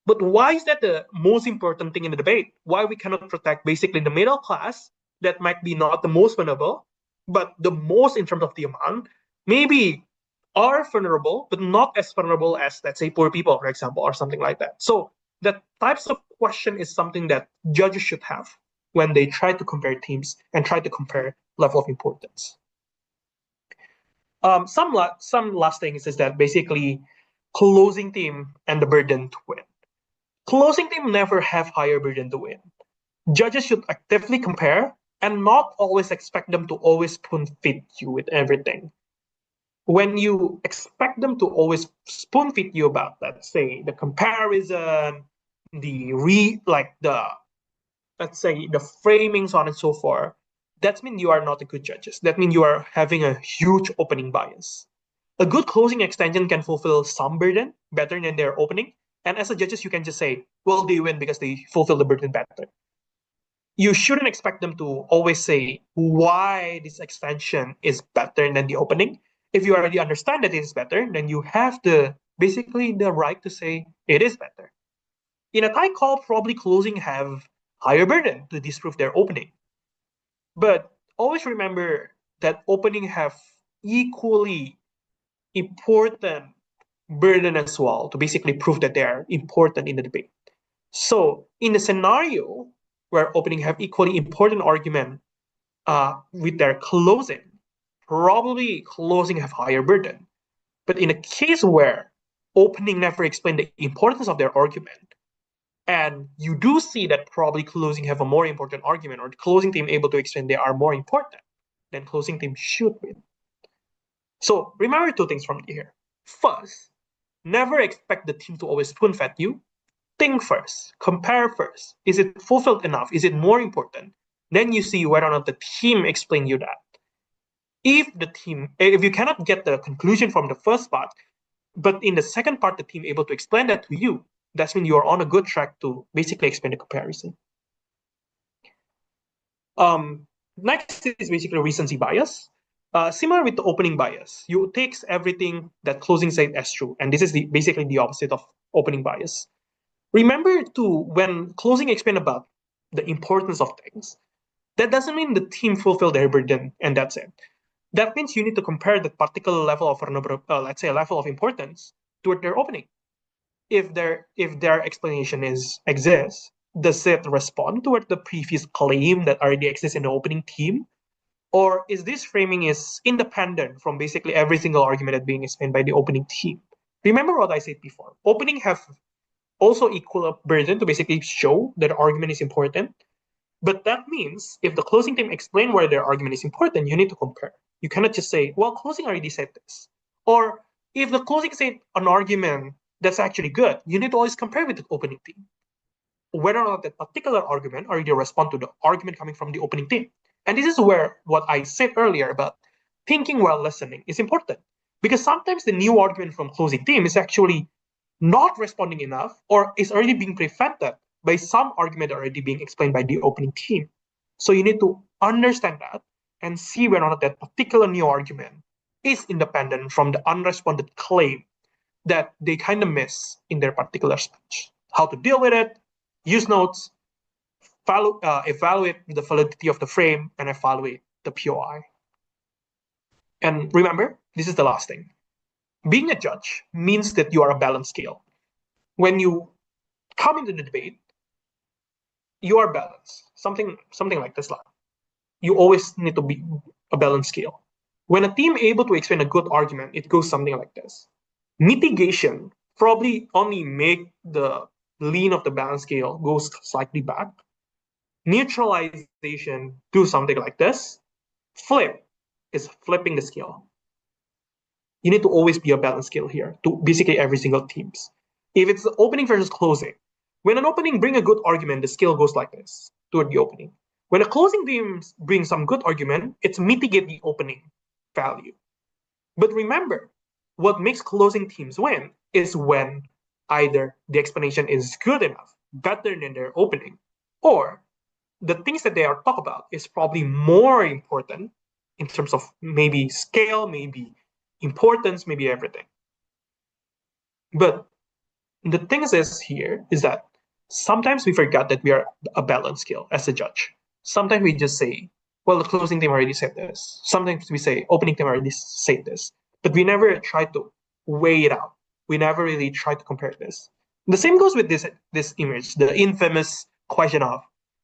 but why is that the most important thing in the debate? Why we cannot protect basically the middle class that might be not the most vulnerable, but the most in terms of the amount, maybe are vulnerable, but not as vulnerable as, let's say, poor people, for example, or something like that. So that types of question is something that judges should have when they try to compare teams and try to compare level of importance. Some last things is that basically closing team and the burden to win. Closing team never have higher burden to win. Judges should actively compare and not always expect them to always spoon feed you with everything. When you expect them to always spoon feed you about, let's say, the comparison, let's say the framing, so on and so forth, that means you are not a good judges. That means you are having a huge opening bias. A good closing extension can fulfill some burden better than their opening. And as a judges, you can just say, well, they win because they fulfill the burden better. You shouldn't expect them to always say why this extension is better than the opening. If you already understand that it is better, then you have basically the right to say it is better. In a tie call, probably closing have higher burden to disprove their opening. But always remember that opening have equally important burden as well to basically prove that they are important in the debate. So in a scenario where opening have equally important argument with their closing, probably closing have higher burden. But in a case where opening never explain the importance of their argument, and you do see that probably closing have a more important argument, or the closing team able to explain they are more important, then closing team should win. So remember two things from here. First, never expect the team to always spoon fed you. Think first, compare first. Is it fulfilled enough? Is it more important? Then you see whether or not the team explain you that. If you cannot get the conclusion from the first part, but in the second part, the team able to explain that to you, that's when you are on a good track to basically explain the comparison. Next is basically recency bias. Similar with the opening bias, you takes everything that closing said as true, and this is basically the opposite of opening bias. Remember to when closing explain about the importance of things, that doesn't mean the team fulfill their burden and that's it. That means you need to compare the particular level of let's say a level of importance toward their opening. If their explanation exists, does it respond toward the previous claim that already exists in the opening team? Or is this framing is independent from basically every single argument that being explained by the opening team? Remember what I said before. Opening have also equal burden to basically show that the argument is important. But that means if the closing team explain why their argument is important, you need to compare. You cannot just say, well, closing already said this. Or if the closing said an argument that's actually good, you need to always compare with the opening team. Whether or not that particular argument already respond to the argument coming from the opening team. And this is where what I said earlier about thinking while listening is important. Because sometimes the new argument from closing team is actually not responding enough or is already being prevented by some argument already being explained by the opening team. So you need to understand that and see whether or not that particular new argument is independent from the unresponded claim that they kind of miss in their particular speech. How to deal with it, use notes, evaluate the validity of the frame, and evaluate the POI. And remember, this is the last thing. Being a judge means that you are a balanced scale. When you come into the debate, you are balanced. Something like this line. You always need to be a balanced scale. When a team able to explain a good argument, it goes something like this. Mitigation probably only make the lean of the balance scale goes slightly back. Neutralization do something like this. Flip, is flipping the scale. You need to always be a balanced scale here to basically every single teams. If it's opening versus closing, when an opening bring a good argument, the scale goes like this toward the opening. When a closing team brings some good argument, it's mitigate the opening value. But remember, what makes closing teams win is when either the explanation is good enough, better than their opening, or the things that they are talk about is probably more important in terms of maybe scale, maybe importance, maybe everything. But the thing is here is that sometimes we forget that we are a balanced scale as a judge. Sometimes we just say, well, the closing team already said this. Sometimes we say opening team already said this, but we never try to weigh it out. We never really try to compare this. The same goes with this image, the infamous question of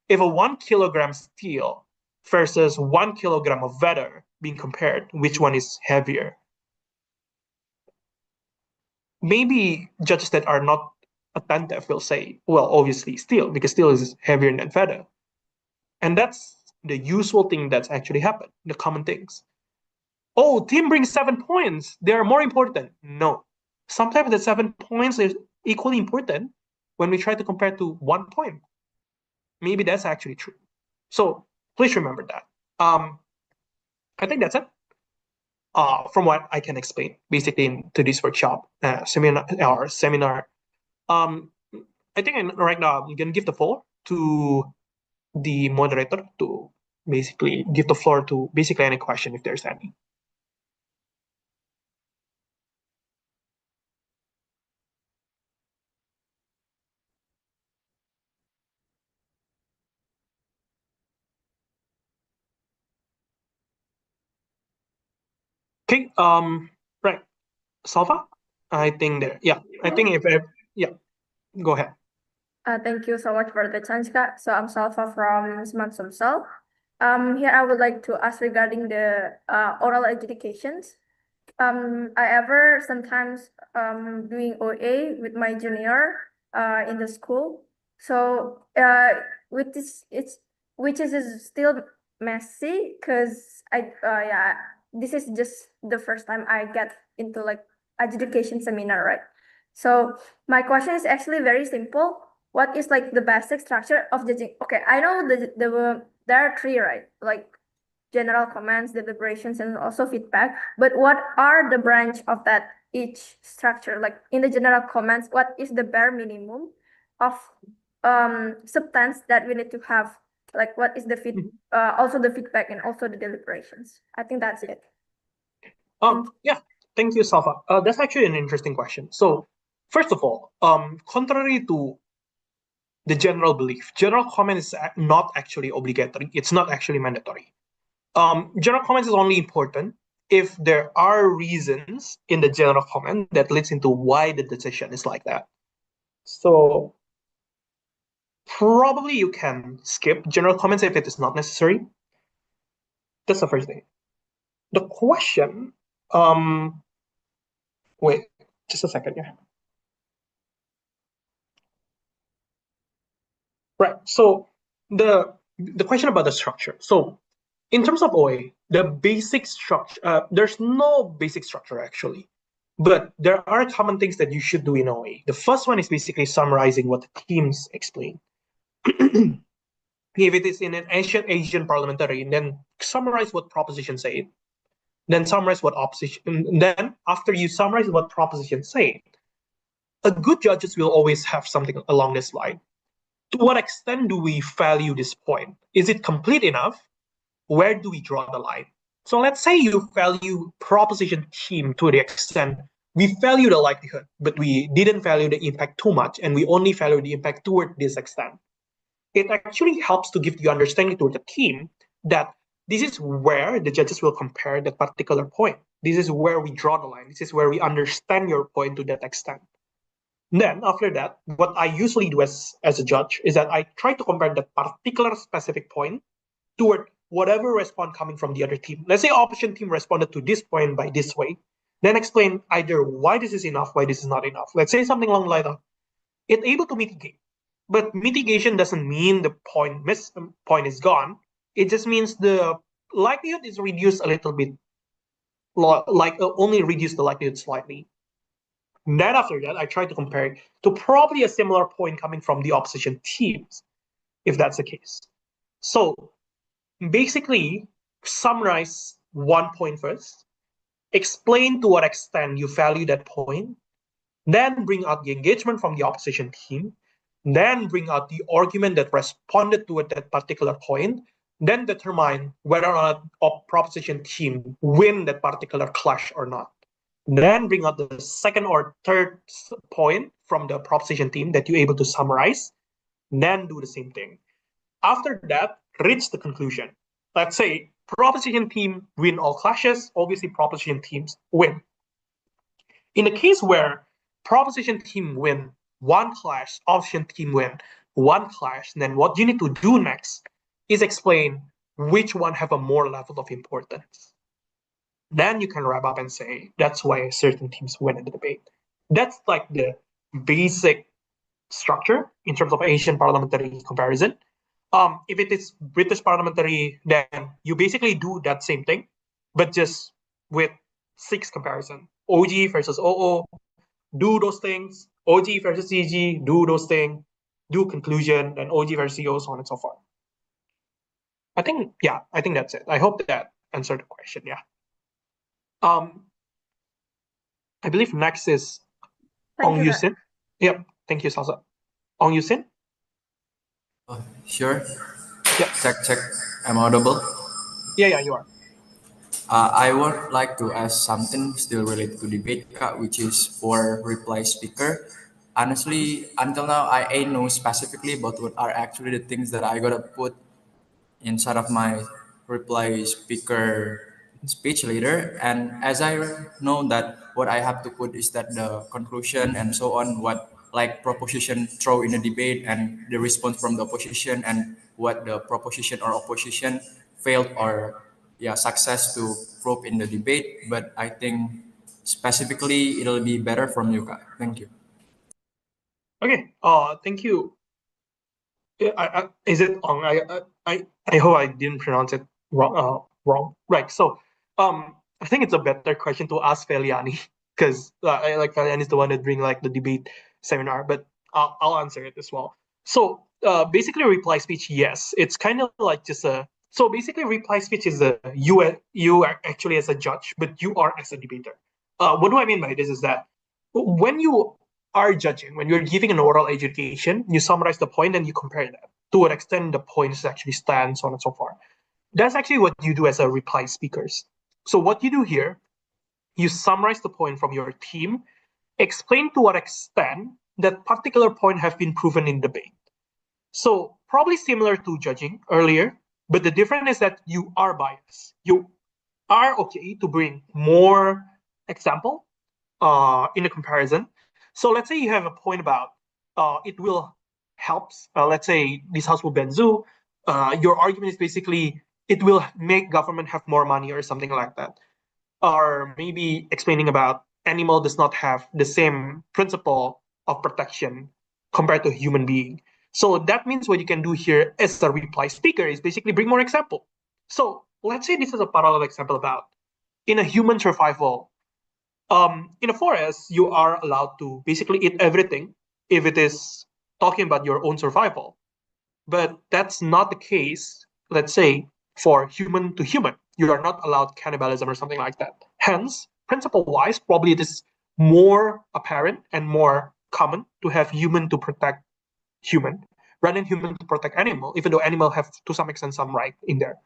if a 1 kilogram steel versus 1 kilogram of feather being compared, which one is heavier? Maybe judges that are not attentive will say, well, obviously steel, because steel is heavier than feather. And that's the usual thing that's actually happened, the common things. Oh, team brings 7 points. They are more important. No. Sometimes the 7 points is equally important when we try to compare to 1 point. Maybe that's actually true. So please remember that. I think that's it. From what I can explain, basically in today's workshop, seminar. I think right now I'm gonna give the floor to the moderator to basically give the floor to basically any question if there's any. Okay, right, Salva, I think there, yeah, I think yeah, go ahead. Thank you so much for the chance, Kak. So I'm Salva from Smart Sumsel. Here I would like to ask regarding the oral adjudications. I ever sometimes doing OA with my junior in the school. So with this, which is still messy because yeah, this is just the first time I get into like adjudication seminar, right? So my question is actually very simple. What is like the basic structure of judging? Okay, I know there are three, right? Like general comments, deliberations, and also feedback. But what are the branch of that each structure? Like in the general comments, what is the bare minimum of substance that we need to have? Like what is the also the feedback and also the deliberations? I think that's it. Yeah, thank you, Salva. That's actually an interesting question. So first of all, contrary to the general belief, general comment is not actually obligatory. It's not actually mandatory. General comments is only important if there are reasons in the general comment that leads into why the decision is like that. So probably you can skip general comments if it is not necessary. That's the first thing. The question, wait, just a second, yeah. Right. So the question about the structure. So in terms of OA, the basic structure, there's no basic structure actually, but there are common things that you should do in OA. The first one is basically summarizing what the teams explain. If it is in an ancient Asian parliamentary, then summarize what proposition say, then summarize what opposition, then after you summarize what proposition say, a good judges will always have something along this line. To what extent do we value this point? Is it complete enough? Where do we draw the line? So let's say you value proposition team to the extent we value the likelihood, but we didn't value the impact too much, and we only value the impact toward this extent. It actually helps to give the understanding to the team that this is where the judges will compare that particular point. This is where we draw the line. This is where we understand your point to that extent. Then after that, what I usually do as a judge is that I try to compare that particular specific point toward whatever response coming from the other team. Let's say opposition team responded to this point by this way, then explain either why this is enough, why this is not enough. Let's say something along the line of, it's able to mitigate. But mitigation doesn't mean the point is gone. It just means the likelihood is reduced a little bit, like only reduce the likelihood slightly. And then after that, I try to compare it to probably a similar point coming from the opposition teams, if that's the case. So basically, summarize one point first, explain to what extent you value that point, then bring out the engagement from the opposition team, then bring out the argument that responded to that particular point, then determine whether or not a proposition team win that particular clash or not. Then bring out the second or third point from the proposition team that you're able to summarize, then do the same thing. After that, reach the conclusion. Let's say proposition team win all clashes, obviously proposition teams win. In the case where proposition team win one clash, opposition team win one clash, then what you need to do next is explain which one have a more level of importance. Then you can wrap up and say that's why certain teams win in the debate. That's like the basic structure in terms of Asian parliamentary comparison. If it is British parliamentary, then you basically do that same thing, but just with 6 comparison. OG versus OO, do those things. OG versus CG, do those things. Do conclusion, then OG versus CO, so on and so forth. I think that's it. I hope that answered the question. Yeah. I believe next is Ong Yusin. Yep. Thank you, Salsa. Ong Yusin. Sure. Yep. Check. I'm audible. Yeah, you are. I would like to ask something still related to debate, Kak, which is for reply speaker. Honestly, until now, I ain't know specifically about what are actually the things that I gotta put inside of my reply speaker speech later. And as I know that what I have to put is that the conclusion and so on, what like proposition throw in the debate and the response from the opposition and what the proposition or opposition failed or success to prove in the debate. But I think specifically it'll be better from you, Kak. Thank you. Okay. Thank you. Is it Ong? I hope I didn't pronounce it wrong. Right. So, I think it's a better question to ask Feliani because Feliani is the one that bring like the debate seminar, but I'll answer it as well. So, basically, reply speech, yes, it's kind of like just a. So basically, reply speech is you are actually as a judge, but you are as a debater. What do I mean by this is that when you are judging, when you're giving an oral adjudication, you summarize the point and you compare that to what extent the points actually stand, so on and so forth. That's actually what you do as a reply speakers. So what you do here, you summarize the point from your team, explain to what extent that particular point have been proven in debate. So probably similar to judging earlier, but the difference is that you are biased. You are okay to bring more example in a comparison. So let's say you have a point about it will help. Let's say this house will benzo. Your argument is basically it will make government have more money or something like that. Or maybe explaining about animal does not have the same principle of protection compared to a human being. So that means what you can do here as a reply speaker is basically bring more example. So let's say this is a parallel example about in a human survival. In a forest, you are allowed to basically eat everything if it is talking about your own survival. But that's not the case, let's say, for human to human. You are not allowed cannibalism or something like that. Hence, principle-wise, probably it is more apparent and more common to have human to protect human rather than human to protect animal, even though animal have to some extent some right in there.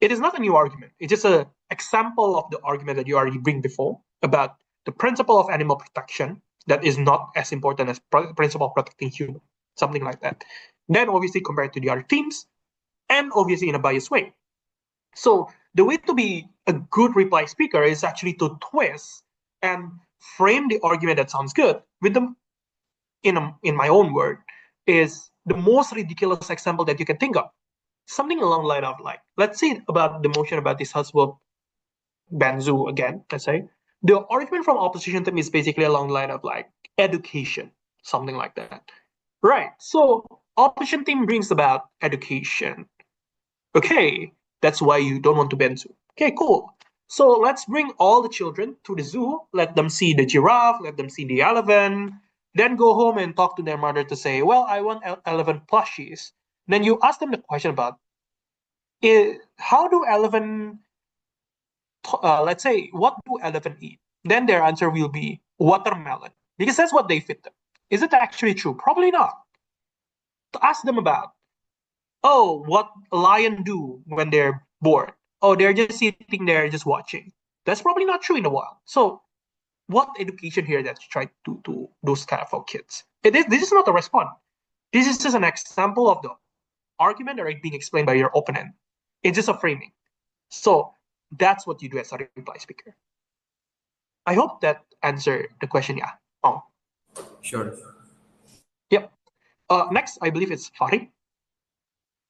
It is not a new argument. It's just an example of the argument that you already bring before about the principle of animal protection that is not as important as principle of protecting human, something like that. Then obviously compared to the other teams, and obviously in a biased way. So the way to be a good reply speaker is actually to twist and frame the argument that sounds good with them, in my own word, is the most ridiculous example that you can think of. Something along the line of like, let's say about the motion about this house will Banzu again, let's say. The argument from opposition team is basically along the line of like education, something like that. Right. So opposition team brings about education. Okay. That's why you don't want to ban zoo. Okay, cool. So let's bring all the children to the zoo, let them see the giraffe, let them see the elephant, then go home and talk to their mother to say, well, I want elephant plushies. Then you ask them the question about, how do elephant, let's say, what do elephant eat? Then their answer will be watermelon, because that's what they fit them. Is it actually true? Probably not. To ask them about, oh, what lion do when they're bored? Oh, they're just sitting there, just watching. That's probably not true in the wild. So, what education here that's tried to those kind of kids? This is not a response. This is just an example of the argument that is being explained by your opponent. It's just a framing. So that's what you do as a reply speaker. I hope that answered the question. Yeah. Oh. Sure. Yep. Next, I believe it's Fari.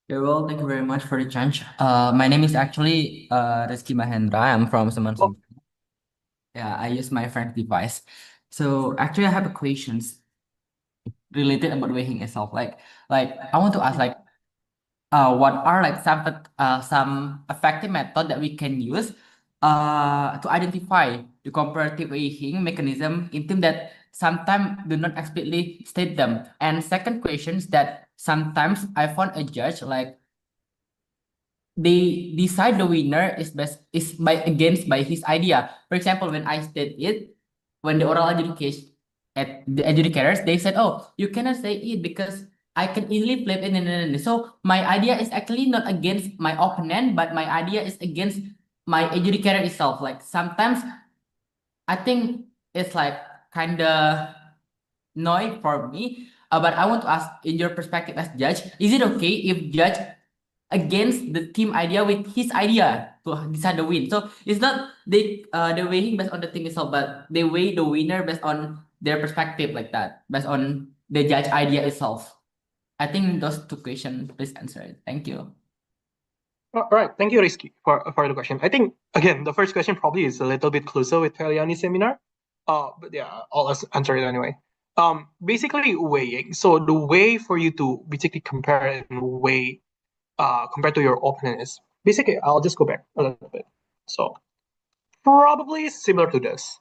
Yeah, well, thank you very much for the chance. My name is actually Rizky Mahendra. I'm from Semansa. Yeah, I use my friend's device. So actually, I have a questions related about weighing itself. Like I want to ask what are like some effective method that we can use to identify the comparative weighing mechanism in team that sometimes do not explicitly state them. And second question is that sometimes I found a judge like they decide the winner is by his idea. For example, when I state it, when the oral adjudication at the adjudicators, they said, "Oh, you cannot say it because I can easily flip it." So my idea is actually not against my opponent, but my idea is against my adjudicator itself. Like sometimes I think it's like kind of annoying for me. But I want to ask, in your perspective as judge, is it okay if judge against the team idea with his idea to decide the win? So it's not the weighing based on the team itself, but they weigh the winner based on their perspective like that, based on the judge idea itself. I think those two questions, please answer it. Thank you. All right, thank you, Rizky, for the question. I think again the first question probably is a little bit closer with Feliani's seminar. But yeah, I'll answer it anyway. Basically weighing. So the way for you to basically compare and weigh compared to your opponent is basically, I'll just go back a little bit. So probably similar to this.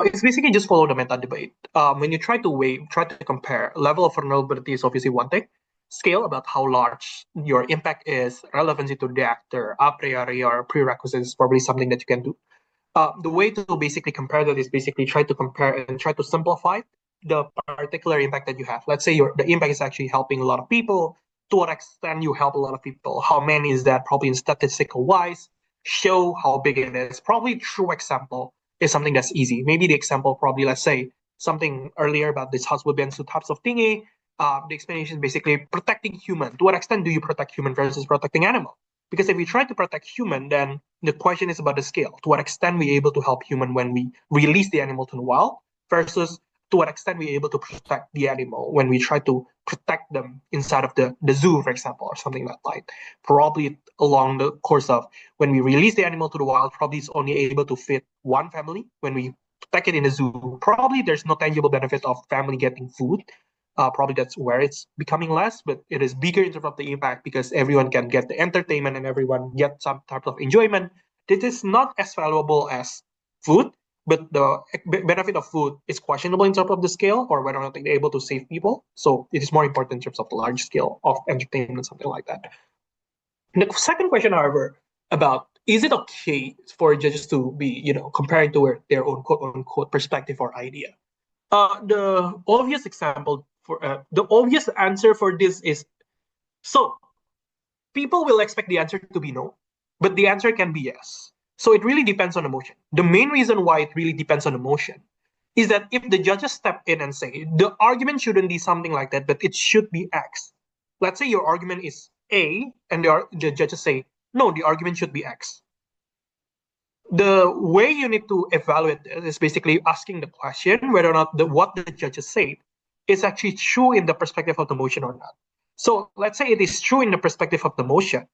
It's basically just follow the meta debate. When you try to compare, level of vulnerability is obviously one thing. Scale about how large your impact is, relevancy to the actor, a priori or prerequisites is probably something that you can do. The way to basically compare that is basically try to compare and try to simplify the particular impact that you have. Let's say the impact is actually helping a lot of people. To what extent you help a lot of people? How many is that? Probably in statistical wise. Show how big it is. Probably true example is something that's easy. Maybe the example probably, let's say, something earlier about this Haswobensu types of thingy. The explanation is basically protecting human. To what extent do you protect human versus protecting animal? Because if we try to protect human, then the question is about the scale. To what extent we able to help human when we release the animal to the wild versus to what extent we able to protect the animal when we try to protect them inside of the zoo, for example, or something like that. Probably along the course of when we release the animal to the wild, probably it's only able to fit one family. When we protect it in the zoo, probably there's no tangible benefit of family getting food. Probably that's where it's becoming less, but it is bigger in terms of the impact because everyone can get the entertainment and everyone get some type of enjoyment. This is not as valuable as food, but the benefit of food is questionable in terms of the scale or whether or not they're able to save people. So it is more important in terms of the large scale of entertainment, something like that. The second question, however, about is it okay for judges to be, comparing to their own quote unquote perspective or idea? The obvious example the obvious answer for this is so people will expect the answer to be no, but the answer can be yes. So it really depends on emotion. The main reason why it really depends on emotion is that if the judges step in and say the argument shouldn't be something like that, but it should be X. Let's say your argument is A, and the judges say no, the argument should be X. The way you need to evaluate this is basically asking the question whether or not what the judges say is actually true in the perspective of the motion or not. So let's say it is true in the perspective of the motion.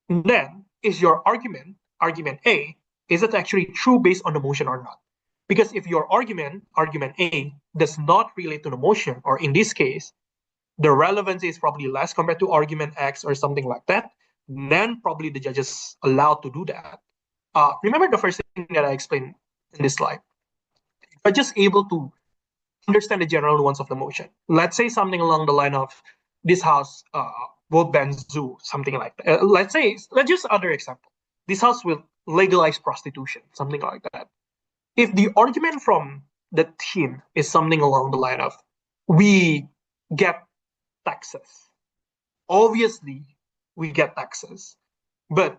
Then is your argument A, is it actually true based on the motion or not? Because if your argument A, does not relate to the motion, or in this case, the relevancy is probably less compared to argument X or something like that, then probably the judge is allowed to do that. Remember the first thing that I explained in this slide. You're just able to understand the general nuance of the motion. Let's say something along the line of this house will ban zoo, something like that. Let's use other example. This house will legalize prostitution, something like that. If the argument from the team is something along the line of we get taxes, obviously we get taxes, but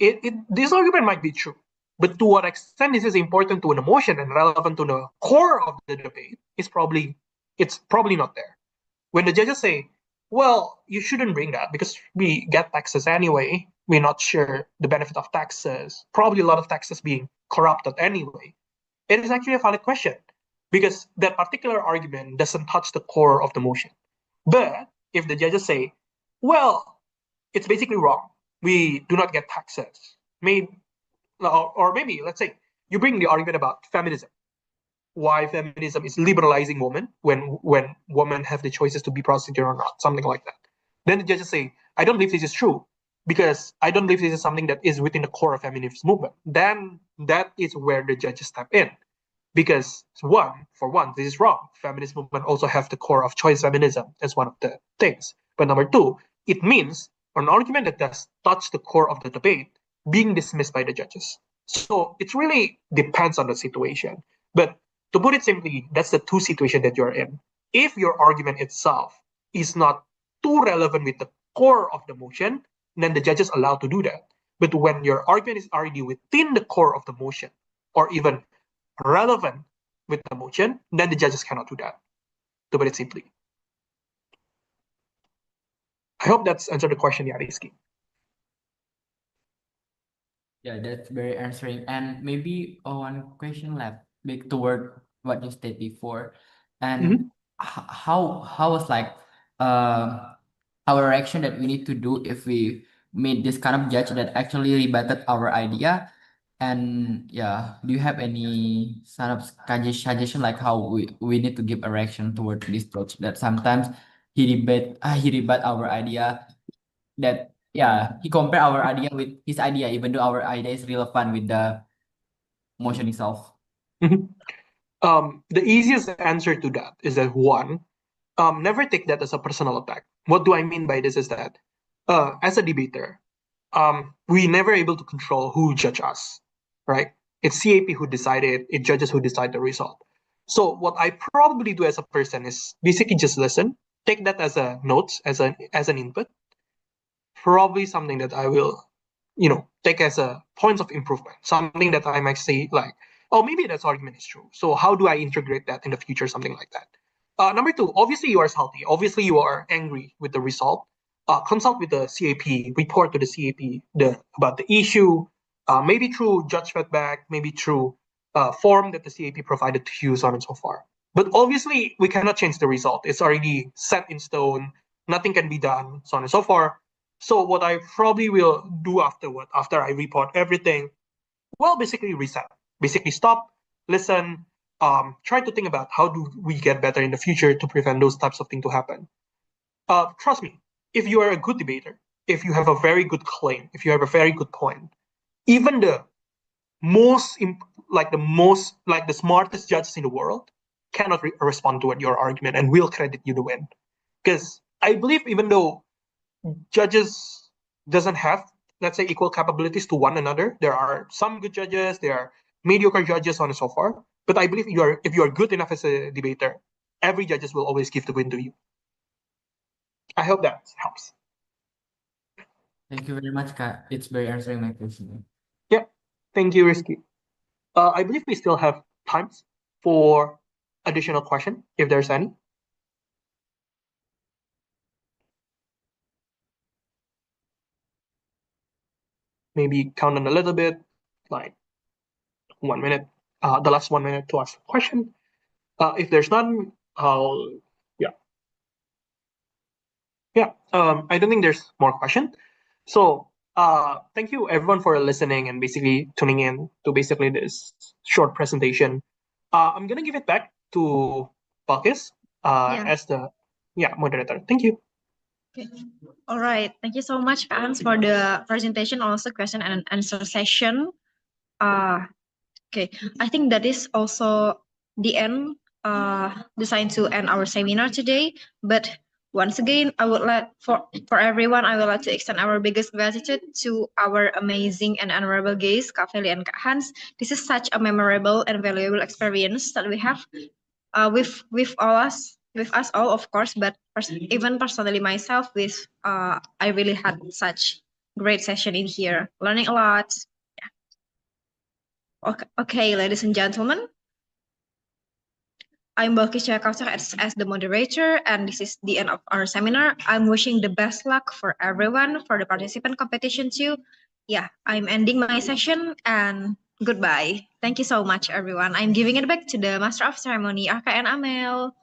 this argument might be true. But to what extent this is important to an emotion and relevant to the core of the debate it's probably not there. When the judges say, well, you shouldn't bring that because we get taxes anyway, we're not sure the benefit of taxes, probably a lot of taxes being corrupted anyway, it is actually a valid question because that particular argument doesn't touch the core of the motion. But if the judges say, well, it's basically wrong, we do not get taxes, maybe let's say you bring the argument about feminism, why feminism is liberalizing women when women have the choices to be prostitute or not, something like that. Then the judges say, I don't believe this is true because I don't believe this is something that is within the core of feminist movement. Then that is where the judges step in. Because for one, this is wrong. Feminist movement also have the core of choice feminism as one of the things. But number two, it means an argument that does touch the core of the debate being dismissed by the judges. So it really depends on the situation. But to put it simply, that's the two situation that you're in. If your argument itself is not too relevant with the core of the motion, then the judge is allowed to do that. But when your argument is already within the core of the motion, or even relevant with the motion, then the judges cannot do that, to put it simply. I hope that's answered the question, Yariski. Yeah, that's very answering. And maybe one question left, big toward what you stated before. And how was like our reaction that we need to do if we meet this kind of judge that actually rebutted our idea? And yeah, do you have any sort of suggestion like how we need to give a reaction toward this judge that sometimes he rebut our idea, that yeah, he compare our idea with his idea even though our idea is relevant with the motion itself. The easiest answer to that is that one, never take that as a personal attack. What do I mean by this is that as a debater, we never able to control who judge us, right? It's CAP who decided, it's judges who decide the result. So what I probably do as a person is basically just listen, take that as a notes, as an input, probably something that I will, take as a points of improvement, something that I might say like, oh, maybe that argument is true. So how do I integrate that in the future, something like that. Number two, obviously you are salty. Obviously you are angry with the result. Consult with the CAP, report to the CAP about the issue, maybe through judge feedback, maybe through form that the CAP provided to you, so on and so forth. But obviously we cannot change the result. It's already set in stone. Nothing can be done, so on and so forth. So what I probably will do afterward, after I report everything, well, basically reset, basically stop, listen, try to think about how do we get better in the future to prevent those types of things to happen. Trust me, if you are a good debater, if you have a very good claim, if you have a very good point, even the smartest judges in the world cannot respond to your argument and will credit you to win. Because I believe even though judges doesn't have, let's say, equal capabilities to one another, there are some good judges, there are mediocre judges, so on and so forth. But I believe if you are good enough as a debater, every judges will always give the win to you. I hope that helps. Thank you very much, Kak. It's very answering my question. Yeah, thank you, Risky. I believe we still have times for additional question, if there's any. Maybe count on a little bit, like 1 minute, the last 1 minute to ask a question. If there's none, I don't think there's more question. So thank you everyone for listening and basically tuning in to basically this short presentation. I'm gonna give it back to Balkis as the moderator. Thank you. Okay. All right. Thank you so much, Kak Hans, for the presentation, also question and answer session. Okay. I think that is also the end, designed to end our seminar today. But once again, I would like for everyone, I would like to extend our biggest gratitude to our amazing and honorable guests, Kak Feli and Kak Hans. This is such a memorable and valuable experience that we have with us all, of course, but even personally myself, I really had such great session in here, learning a lot. Okay, ladies and gentlemen, I'm Balkisha Kausar as the moderator, and this is the end of our seminar. I'm wishing the best luck for everyone for the participant competition too. Yeah, I'm ending my session and goodbye. Thank you so much, everyone. I'm giving it back to the Master of Ceremony, RKN Amel.